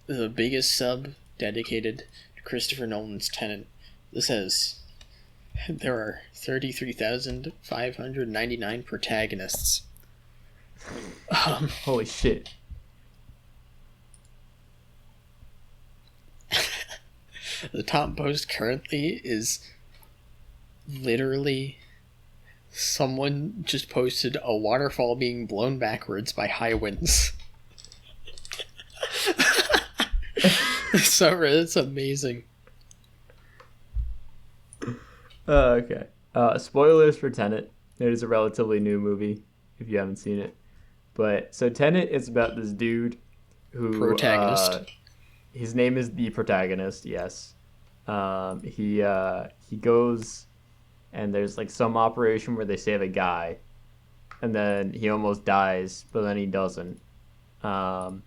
the biggest sub dedicated to Christopher Nolan's Tenet. This says there are 33,599 protagonists. Holy shit. The top post currently is literally someone just posted a waterfall being blown backwards by high winds. So it's amazing. Okay. Spoilers for Tenet. It is a relatively new movie if you haven't seen it. But so Tenet is about this dude who protagonist. His name is the protagonist. Yes. He goes and there's like some operation where they save a guy, and then he almost dies, but then he doesn't. And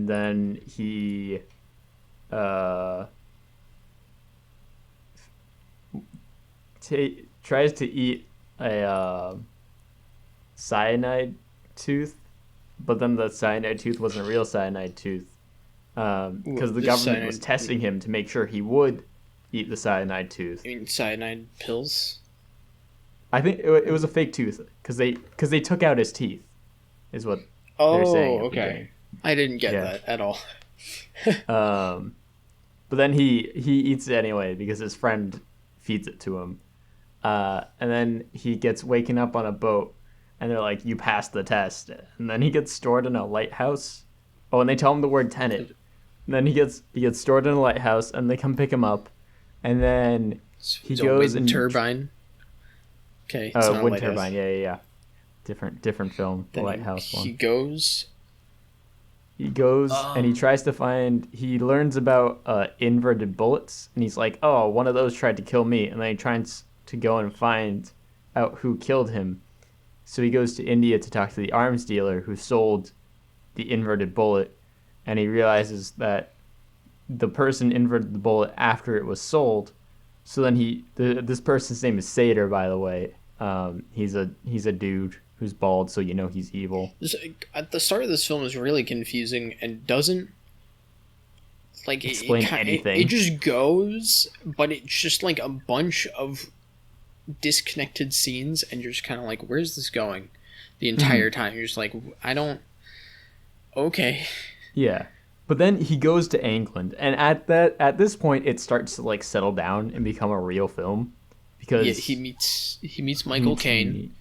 then he tries to eat a cyanide tooth, but then the cyanide tooth wasn't a real cyanide tooth. because the government was testing him to make sure he would eat the cyanide tooth. You mean cyanide pills? I think it was a fake tooth because they took out his teeth, is what they're saying. Oh, okay. I didn't get that at all. But then he eats it anyway because his friend feeds it to him. And then he gets waken up on a boat, and they're like, "You passed the test." And then he gets stored in a lighthouse. Oh, and they tell him the word Tenet. And then he gets stored in a lighthouse, and they come pick him up, and then he goes and turbine. Okay, it's not wind turbine. Yeah. Different film. The then lighthouse one. He goes and he tries to find. He learns about inverted bullets, and he's like, "Oh, one of those tried to kill me." And then he tries to go and find out who killed him. So he goes to India to talk to the arms dealer who sold the inverted bullet, and he realizes that the person inverted the bullet after it was sold. So then this person's name is Sater, by the way. He's a dude who's bald, so you know he's evil. At the start of this film is really confusing and doesn't explain anything. It just goes, but it's just like a bunch of disconnected scenes, and you're just kind of like, where's this going? The entire time you're just like, I don't. Okay. Yeah, but then he goes to England, and at this point it starts to like settle down and become a real film because he meets Michael Caine,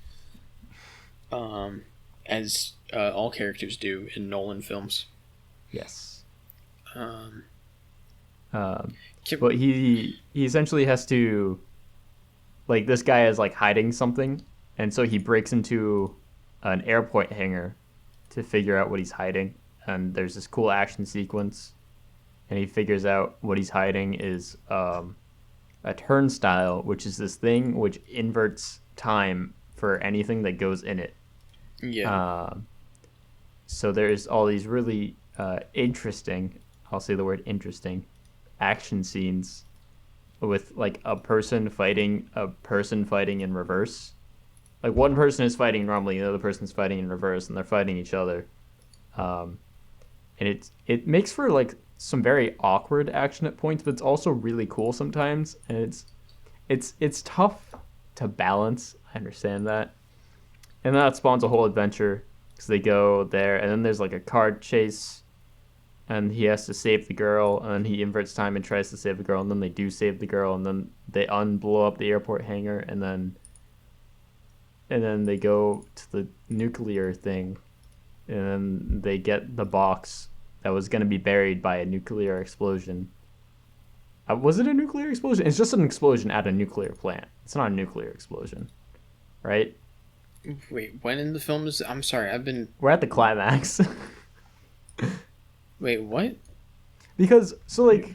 as all characters do in Nolan films. Yes. But he essentially has to, like, this guy is like hiding something, and so he breaks into an airport hangar to figure out what he's hiding. And there's this cool action sequence, and he figures out what he's hiding is a turnstile, which is this thing which inverts time for anything that goes in it. Yeah. So there's all these really interesting, I'll say the word interesting, action scenes with like a person fighting in reverse. Like one person is fighting normally, the other person's fighting in reverse, and they're fighting each other. And it makes for like some very awkward action at points, but it's also really cool sometimes. And it's tough to balance. I understand that. And that spawns a whole adventure because they go there, and then there's like a car chase, and he has to save the girl, and then he inverts time and tries to save the girl, and then they do save the girl, and then they blow up the airport hangar, and then they go to the nuclear thing, and then they get the box that was going to be buried by a nuclear explosion. Was it a nuclear explosion? It's just an explosion at a nuclear plant. It's not a nuclear explosion, right? Wait, when in the film is... I'm sorry, We're at the climax. Wait, what? Because, so like...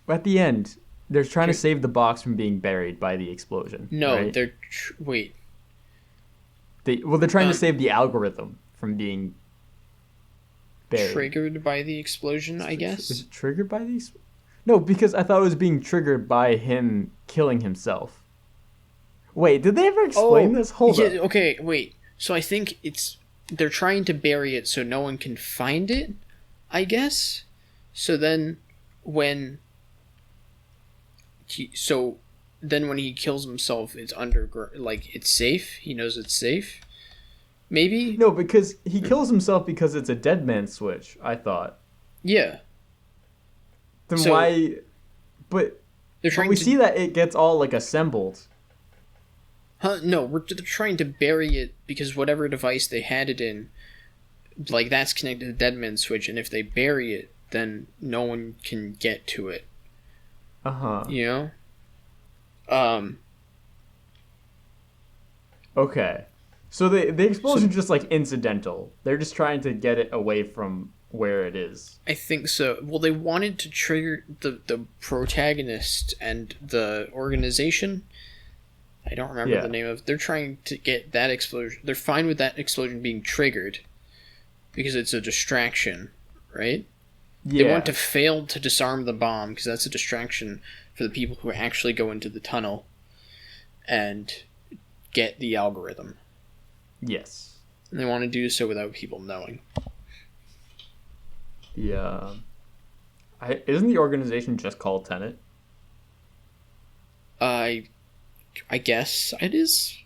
At the end, they're trying to save the box from being buried by the explosion. No, right? they're... Wait. They're trying to save the algorithm from being buried. Triggered by the explosion, I guess? Was it triggered by the... No, because I thought it was being triggered by him killing himself. Wait, did they ever explain this? Hold up. Okay, wait. So I think they're trying to bury it so no one can find it, I guess? So then when he kills himself, it's like, it's safe? He knows it's safe? Maybe? No, because he kills himself because it's a dead man switch, I thought. Yeah. Then why... But we see that it gets all, like, assembled. No, they're trying to bury it because whatever device they had it in, like, that's connected to the dead man switch, and if they bury it, then no one can get to it. Uh-huh. You know? Okay. So the explosion's just, like, incidental. They're just trying to get it away from where it is. I think so. Well, they wanted to trigger the protagonist and the organization. I don't remember the name of... They're trying to get that explosion... They're fine with that explosion being triggered because it's a distraction, right? Yeah. They want to fail to disarm the bomb because that's a distraction for the people who actually go into the tunnel and get the algorithm. Yes. And they want to do so without people knowing. The isn't the organization just called Tenet? I guess it is.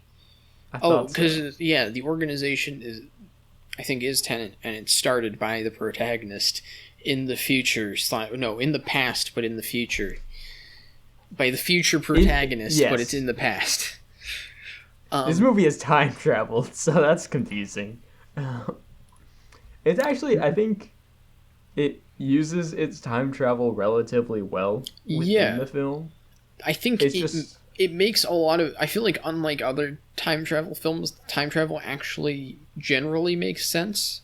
Because the organization I think is Tenet, and it started by the protagonist in the future. No, in the past, but in the future. By the future protagonist, but it's in the past. This movie has time traveled, so that's confusing. It's actually, I think, it uses its time travel relatively well within the film. I think it makes a lot of... I feel like unlike other time travel films, time travel actually generally makes sense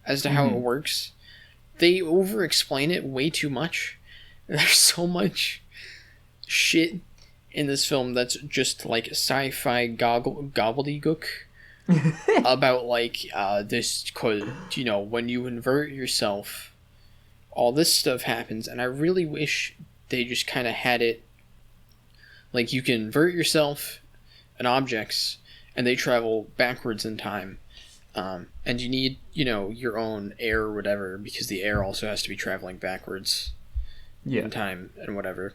as to how it works. They over-explain it way too much. There's so much shit in this film that's just like sci-fi gobbledygook about like this, when you invert yourself, all this stuff happens, and I really wish they just kind of had it like you can invert yourself and objects, and they travel backwards in time, and you need your own air or whatever, because the air also has to be traveling backwards in time and whatever.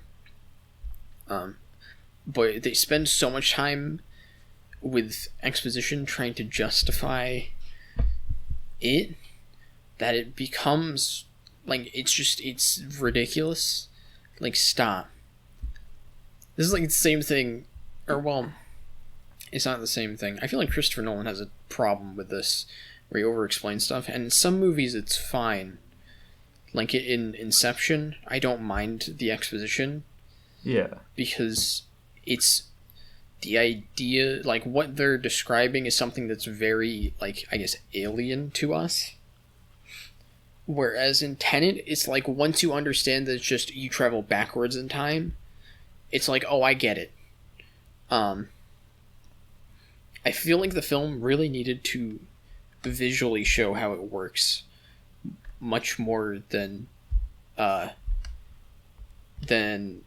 But they spend so much time with exposition trying to justify it that it becomes like it's ridiculous. Like, stop. This is like the same thing, or well, it's not the same thing. I feel like Christopher Nolan has a problem with this, where he over-explains stuff, and in some movies it's fine. Like in Inception, I don't mind the exposition. Yeah. Because it's the idea, like what they're describing is something that's very, like, I guess, alien to us. Whereas in Tenet, it's like once you understand that it's just you travel backwards in time, it's like, oh, I get it. I feel like the film really needed to visually show how it works much more than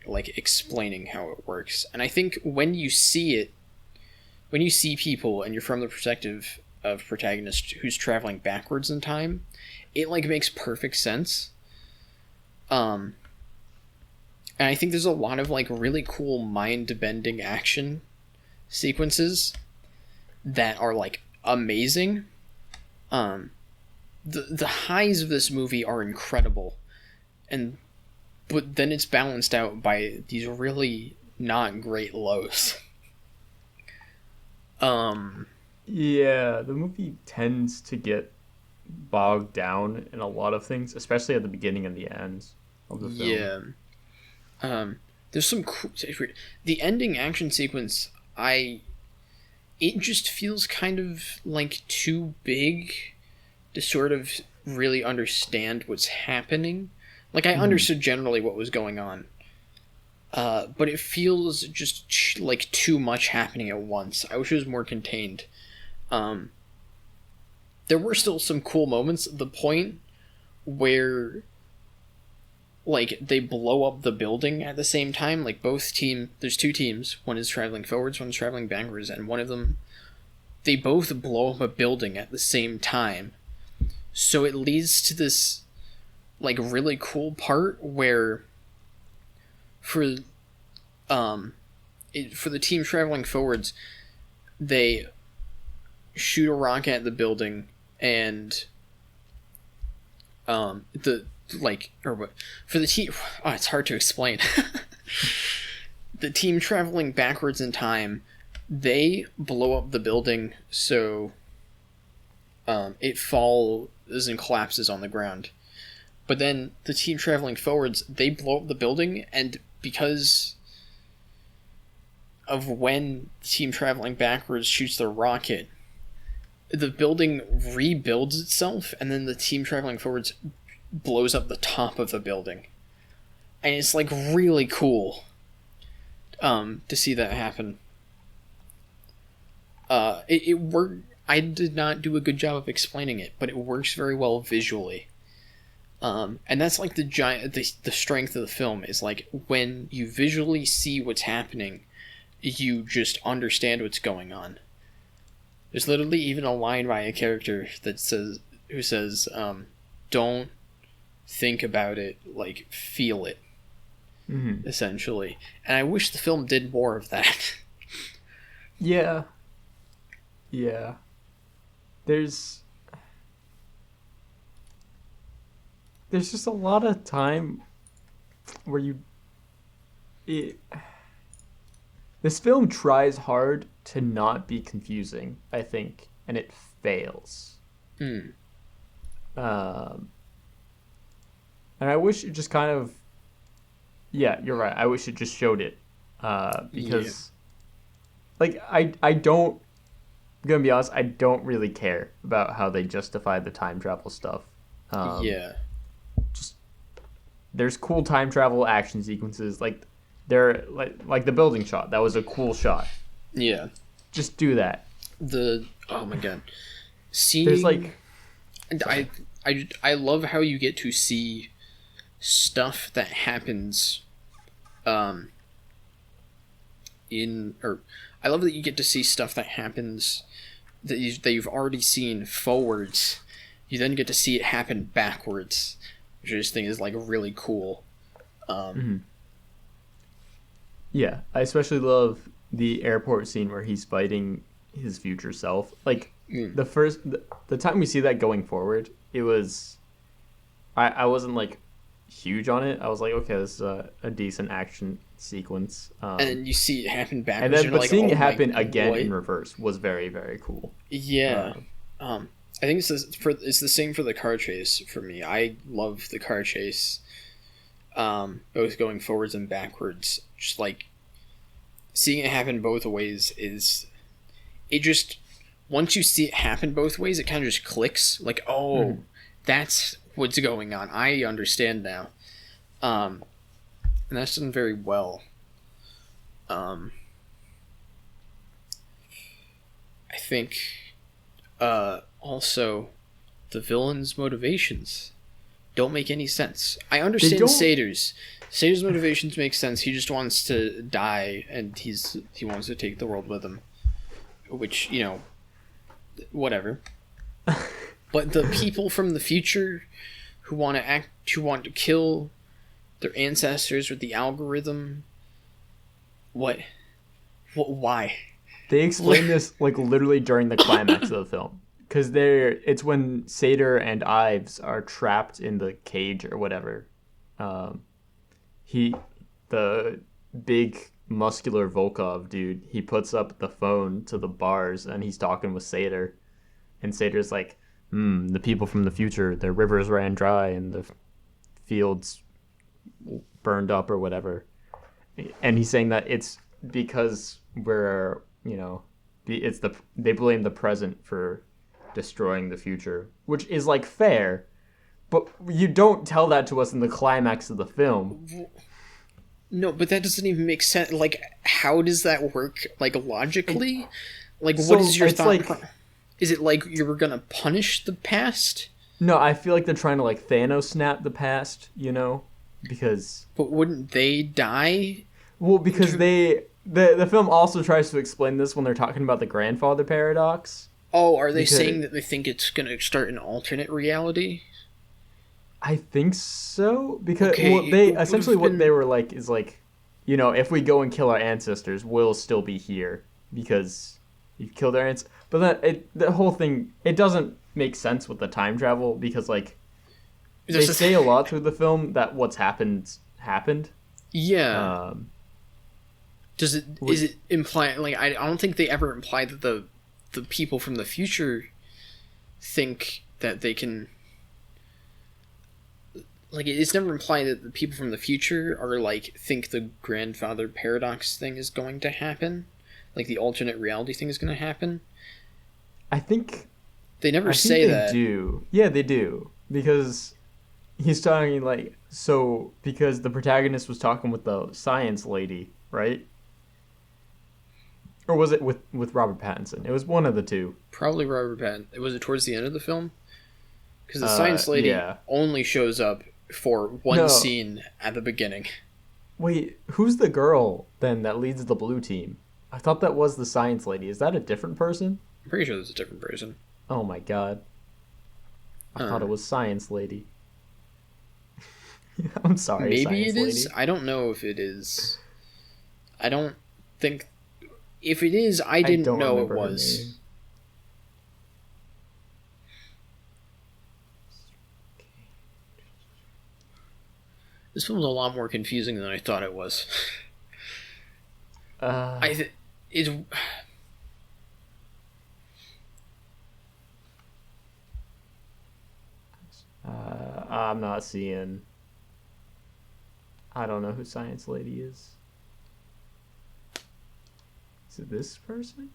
like explaining how it works. And I think when you see people and you're from the perspective of protagonist who's traveling backwards in time, it like makes perfect sense. And I think there's a lot of like really cool mind-bending action sequences that are like amazing. The highs of this movie are incredible, but then it's balanced out by these really not great lows. Yeah, the movie tends to get bogged down in a lot of things, especially at the beginning and the end of the film. Yeah. There's some cool... The ending action sequence, it just feels kind of like too big to sort of really understand what's happening. Like, I understood generally what was going on, but it feels just like too much happening at once. I wish it was more contained. There were still some cool moments. The point where, like, they blow up the building at the same time, like, there's two teams. One is traveling forwards, one is traveling backwards, and one of them, they both blow up a building at the same time. So it leads to this like really cool part where for the team traveling forwards, they shoot a rocket at the building, and for the team, it's hard to explain. The team traveling backwards in time, they blow up the building, so it falls and collapses on the ground. But then the team traveling forwards, they blow up the building, and because of when the team traveling backwards shoots the rocket, the building rebuilds itself, and then the team traveling forwards blows up the top of the building. And it's like really cool to see that happen. It worked. I did not do a good job of explaining it, but it works very well visually. And that's like the strength of the film, is like when you visually see what's happening, you just understand what's going on. There's literally even a line by a character who says, don't think about it, like feel it, Mm-hmm. essentially. And I wish the film did more of that. Yeah. There's just a lot of time where this film tries hard to not be confusing, I think, and it fails. Mm. And I wish it just kind of, yeah, you're right. I wish it just showed it, because, like, I don't. I'm gonna be honest. I don't really care about how they justify the time travel stuff. Just there's cool time travel action sequences, like they're like the building shot. That was a cool shot. Yeah. Just do that. Oh my god. Seeing, there's like, I love how you get to see stuff that happens I love that you get to see stuff that happens that you've already seen forwards. You then get to see it happen backwards, which I just think is like really cool. Yeah, I especially love the airport scene where he's fighting his future self. Like the time we see that going forward, it was I wasn't like huge on it. I was like, okay, this is a decent action sequence. And then you see it happen backwards. And then, but like, seeing it happen again in reverse was very, very cool. Yeah. I think it's the same for the car chase for me. I love the car chase, both going forwards and backwards. Just like seeing it happen both ways once you see it happen both ways, it kind of just clicks. Like, oh, that's what's going on. I understand now. And that's done very well. I think also the villain's motivations don't make any sense. I understand Sator's motivations make sense. He just wants to die, and he wants to take the world with him, which, you know, whatever. But the people from the future who want to kill their ancestors with the algorithm, why? They explain this like literally during the climax of the film, because it's when Sator and Ives are trapped in the cage or whatever. The big muscular Volkov dude, he puts up the phone to the bars and he's talking with Sator, and Sator's like, the people from the future, their rivers ran dry and the fields burned up or whatever. And he's saying that it's because we're, you know, they blame the present for destroying the future, which is like fair, but you don't tell that to us in the climax of the film. No, but that doesn't even make sense. Like, how does that work, like, logically? Like, what is your thought? Like, is it like you were gonna punish the past? No, I feel like they're trying to like Thanos snap the past, you know, because. But wouldn't they die? Well, because the film also tries to explain this when they're talking about the grandfather paradox. Oh, are they saying that they think it's gonna start an alternate reality? I think so, because they essentially what they were like is like, you know, if we go and kill our ancestors, we'll still be here because you killed our ancestors. But then the whole thing, it doesn't make sense with the time travel, because like they say a lot through the film that what's happened. Yeah. Is it imply, like, I don't think they ever imply that the people from the future think that they can, like, it's never implied that the people from the future are like think the grandfather paradox thing is going to happen, like the alternate reality thing is going to happen. I think they never say that. They do. Yeah, they do, because he's talking like, so because the protagonist was talking with the science lady, right? Or was it with Robert Pattinson? It was one of the two. Probably Robert Pattinson. Was it towards the end of the film? Because the science lady only shows up for one scene at the beginning. Wait, who's the girl then that leads the blue team? I thought that was the science lady. Is that a different person? I'm pretty sure that's a different person. Oh my god. I thought it was science lady. I'm sorry, Maybe Science it is. Lady. I don't know if it is. I don't think. If it is, I I didn't don't know it remember her was. name. This film's a lot more confusing than I thought it was. It's. I'm not seeing. I don't know who Science Lady is. Is it this person?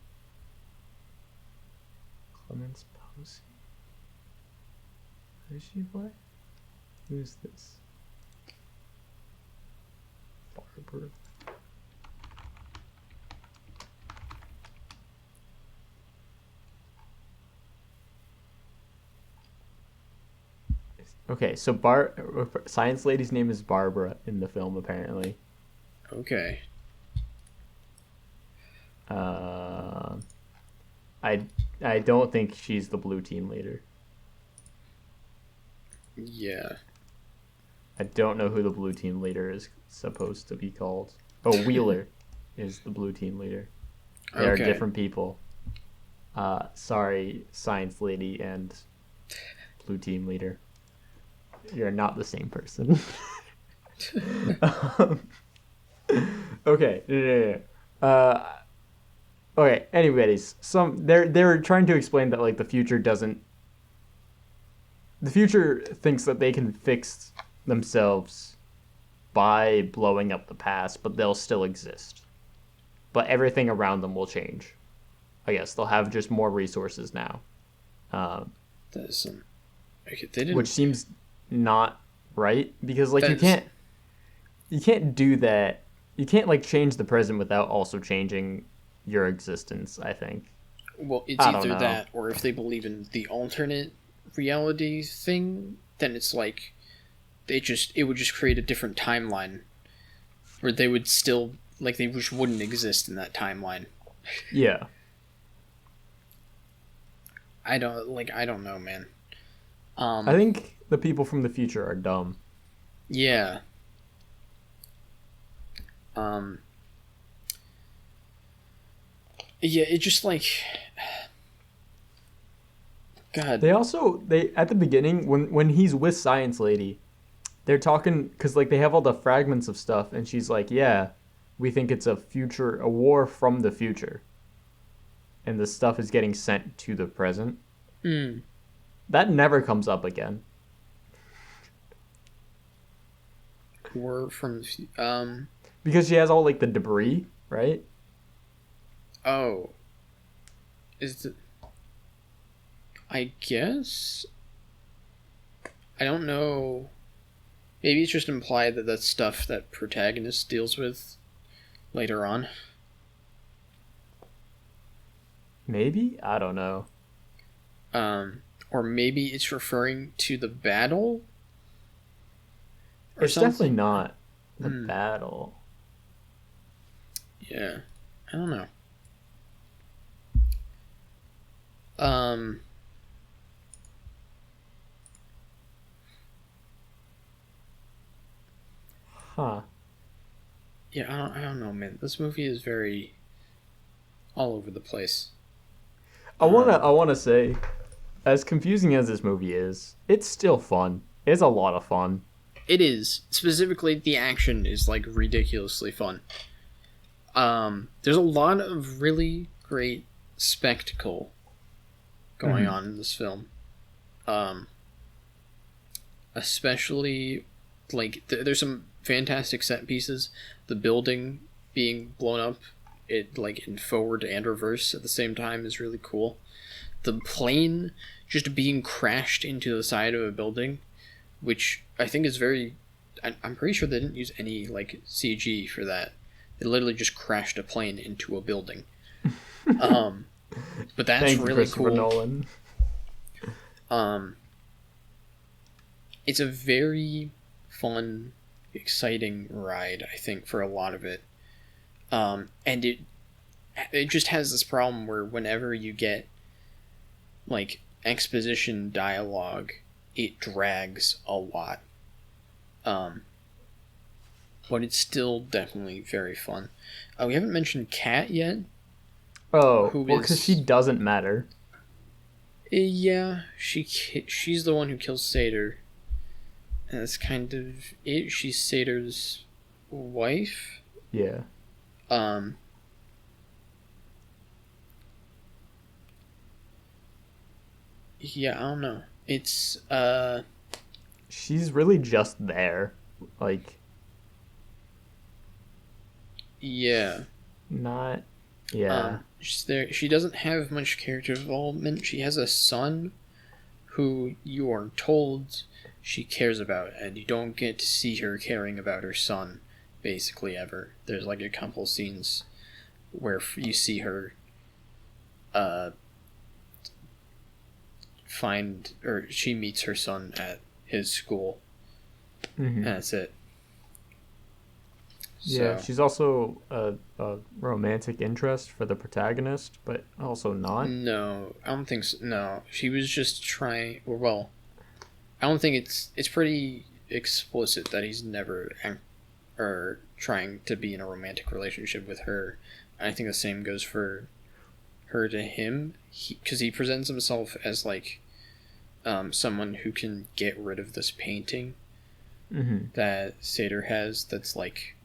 Clemens Posey? Who does she play? Who's this? Barbara. Okay, so Science Lady's name is Barbara in the film, apparently. Okay. I don't think she's the blue team leader. Yeah. I don't know who the blue team leader is supposed to be called. Oh, Wheeler is the blue team leader. They are different people. Sorry, Science Lady and blue team leader. You're not the same person. Okay. Okay. Anyways, they're trying to explain that like the future thinks that they can fix themselves by blowing up the past, but they'll still exist. But everything around them will change. I guess they'll have just more resources now. That's okay, they didn't... Which seems not right, because like you can't do that. You can't like change the present without also changing your existence, I think. Well, it's either that or if they believe in the alternate reality thing, then it's like it would just create a different timeline where they would still like they just wouldn't exist in that timeline. Yeah. I don't know, man. I think the people from the future are dumb. Yeah. Yeah, it just like God. They at the beginning when he's with Science Lady, they're talking because like they have all the fragments of stuff, and she's like, "Yeah, we think it's a war from the future," and the stuff is getting sent to the present. That never comes up again. War from because she has all like the debris, right? Oh. I guess? I don't know. Maybe it's just implied that that's stuff that protagonist deals with later on. Maybe? I don't know. Or maybe it's referring to the battle? It's definitely not the battle. Yeah. I don't know. Huh. Yeah, I don't know, man. This movie is very all over the place. I wanna say, as confusing as this movie is, it's still fun. It's a lot of fun. It is. Specifically, the action is like ridiculously fun. There's a lot of really great spectacle going on in this film. Especially like there's some fantastic set pieces. The building being blown up, it like in forward and reverse at the same time is really cool. The plane just being crashed into the side of a building, which I think is very... I'm pretty sure they didn't use any like CG for that. They literally just crashed a plane into a building. But that's Thank you, really Christopher cool. Nolan. It's a very fun, exciting ride, I think, for a lot of it. And it just has this problem where whenever you get like exposition dialogue, it drags a lot. But it's still definitely very fun. We haven't mentioned Kat yet. Oh, well, because she doesn't matter. Yeah, she's the one who kills Sator. And that's kind of it. She's Sator's wife. Yeah. Yeah, I don't know. It's she's really just there. Like, yeah. Not yeah. She's there. She doesn't have much character development. She has a son who you are told she cares about, and you don't get to see her caring about her son basically ever. There's like a couple scenes where you see her she meets her son at his school. Mm-hmm. And that's it. Yeah, she's also a romantic interest for the protagonist, but also not. No, I don't think so. No, she was just trying. Well, I don't think it's pretty explicit that he's never trying to be in a romantic relationship with her. I think the same goes for her to him, because he presents himself as like someone who can get rid of this painting that Sator has. That's like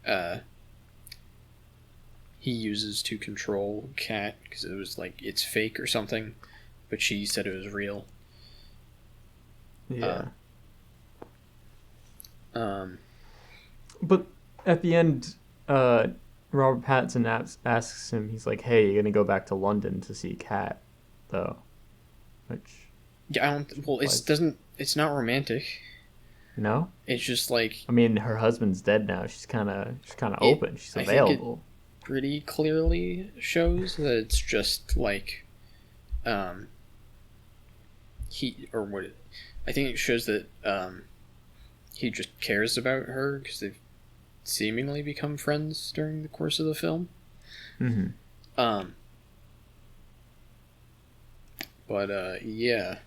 he uses to control Kat, because it was like it's fake or something, but she said it was real. Yeah. But at the end, Robert Pattinson asks him, he's like, "Hey, you're gonna go back to London to see Kat, though," which yeah, I don't. Well, it's not romantic. No. It's just like, I mean, her husband's dead now. She's kind of open. She's available. It pretty clearly shows that it's just like, I think it shows that he just cares about her because they've seemingly become friends during the course of the film. But yeah.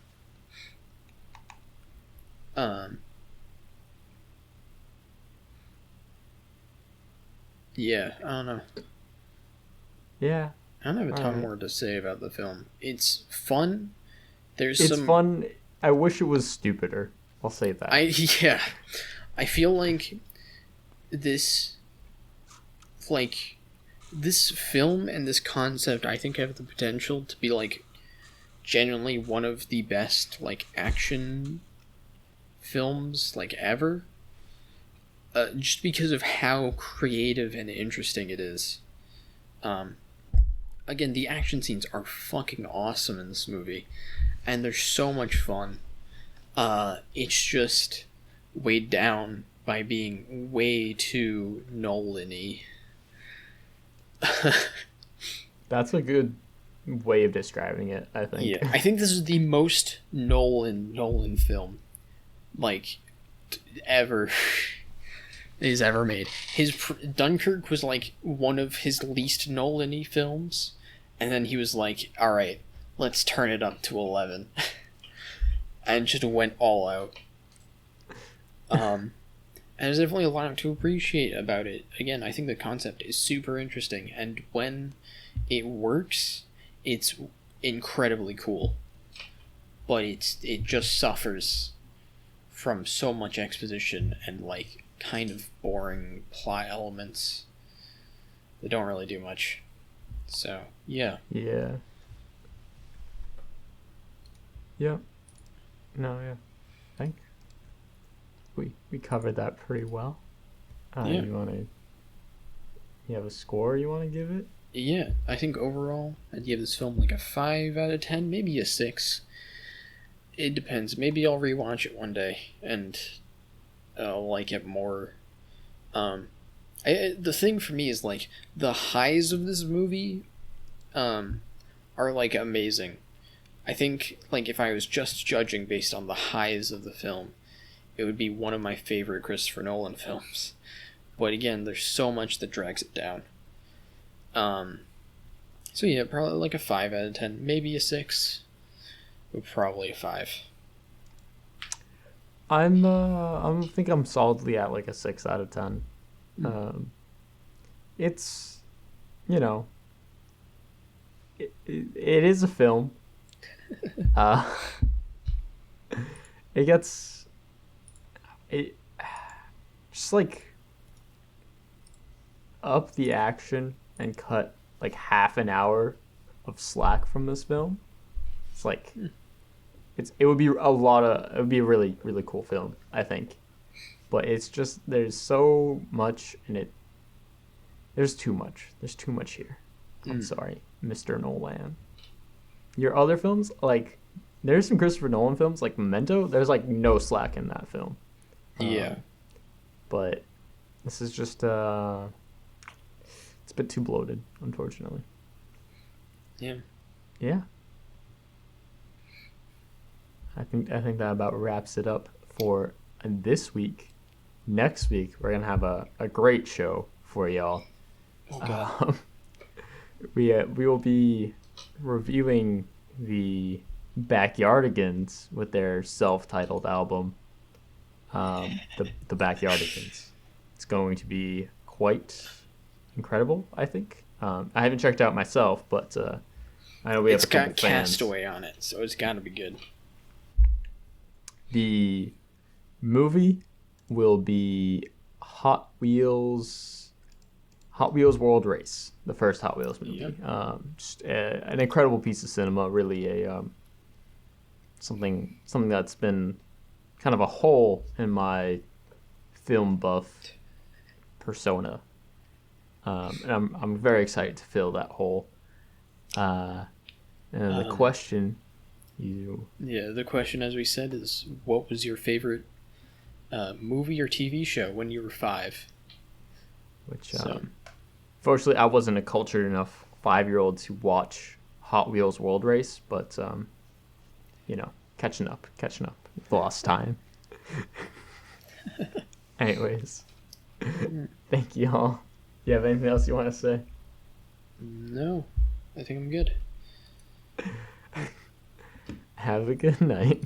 Yeah, I don't know. Yeah. I don't have a ton more to say about the film. It's fun. It's fun. I wish it was stupider. I'll say that. I feel like this film and this concept, I think, have the potential to be like genuinely one of the best like action films like ever. Just because of how creative and interesting it is. Again, the action scenes are fucking awesome in this movie, and they're so much fun. It's just weighed down by being way too Nolan-y. That's a good way of describing it, I think. Yeah, I think this is the most Nolan film, like, ever. He's ever made. Dunkirk was like one of his least Nolan-y films, and then he was like, all right, let's turn it up to 11. And just went all out. And there's definitely a lot to appreciate about it. Again, I think the concept is super interesting, and when it works, it's incredibly cool. But it just suffers from so much exposition and like kind of boring plot elements that don't really do much. So yeah. Yeah. No, yeah. I think we covered that pretty well. Yeah. You have a score you want to give it? Yeah, I think overall I'd give this film like a 5 out of 10, maybe a 6. It depends. Maybe I'll rewatch it one day and I'll like it more. The thing for me is like the highs of this movie are like amazing. I think like if I was just judging based on the highs of the film, it would be one of my favorite Christopher Nolan films. But again, there's so much that drags it down. So yeah, probably like a 5 out of 10, maybe a 6, but probably a 5. I think I'm solidly at like a 6 out of 10. It's, you know, it is a film. Uh, it gets it just like up the action and cut like half an hour of slack from this film. It's like it would be a really really cool film, I think. But it's just there's so much in it. There's too much. There's too much here. I'm sorry, Mr. Nolan. Your other films, like there's some Christopher Nolan films like Memento. There's like no slack in that film. Yeah. But this is just it's a bit too bloated, unfortunately. Yeah. Yeah. I think that about wraps it up for this week. Next week we're gonna have a great show for y'all. Oh God. We will be reviewing the Backyardigans with their self-titled album, the Backyardigans. It's going to be quite incredible, I think. I haven't checked out myself, but I know we have a couple fans. It's got Castaway on it, so it's got to be good. The movie will be Hot Wheels World Race, the first Hot Wheels movie. Yep. Just an incredible piece of cinema, really a something that's been kind of a hole in my film buff persona, and I'm very excited to fill that hole. And the question, the question, as we said, is what was your favorite movie or TV show when you were 5? Which, fortunately, I wasn't a cultured enough 5-year-old to watch Hot Wheels World Race, but catching up, lost time. Anyways, thank you all. You have anything else you want to say? No, I think I'm good. Have a good night.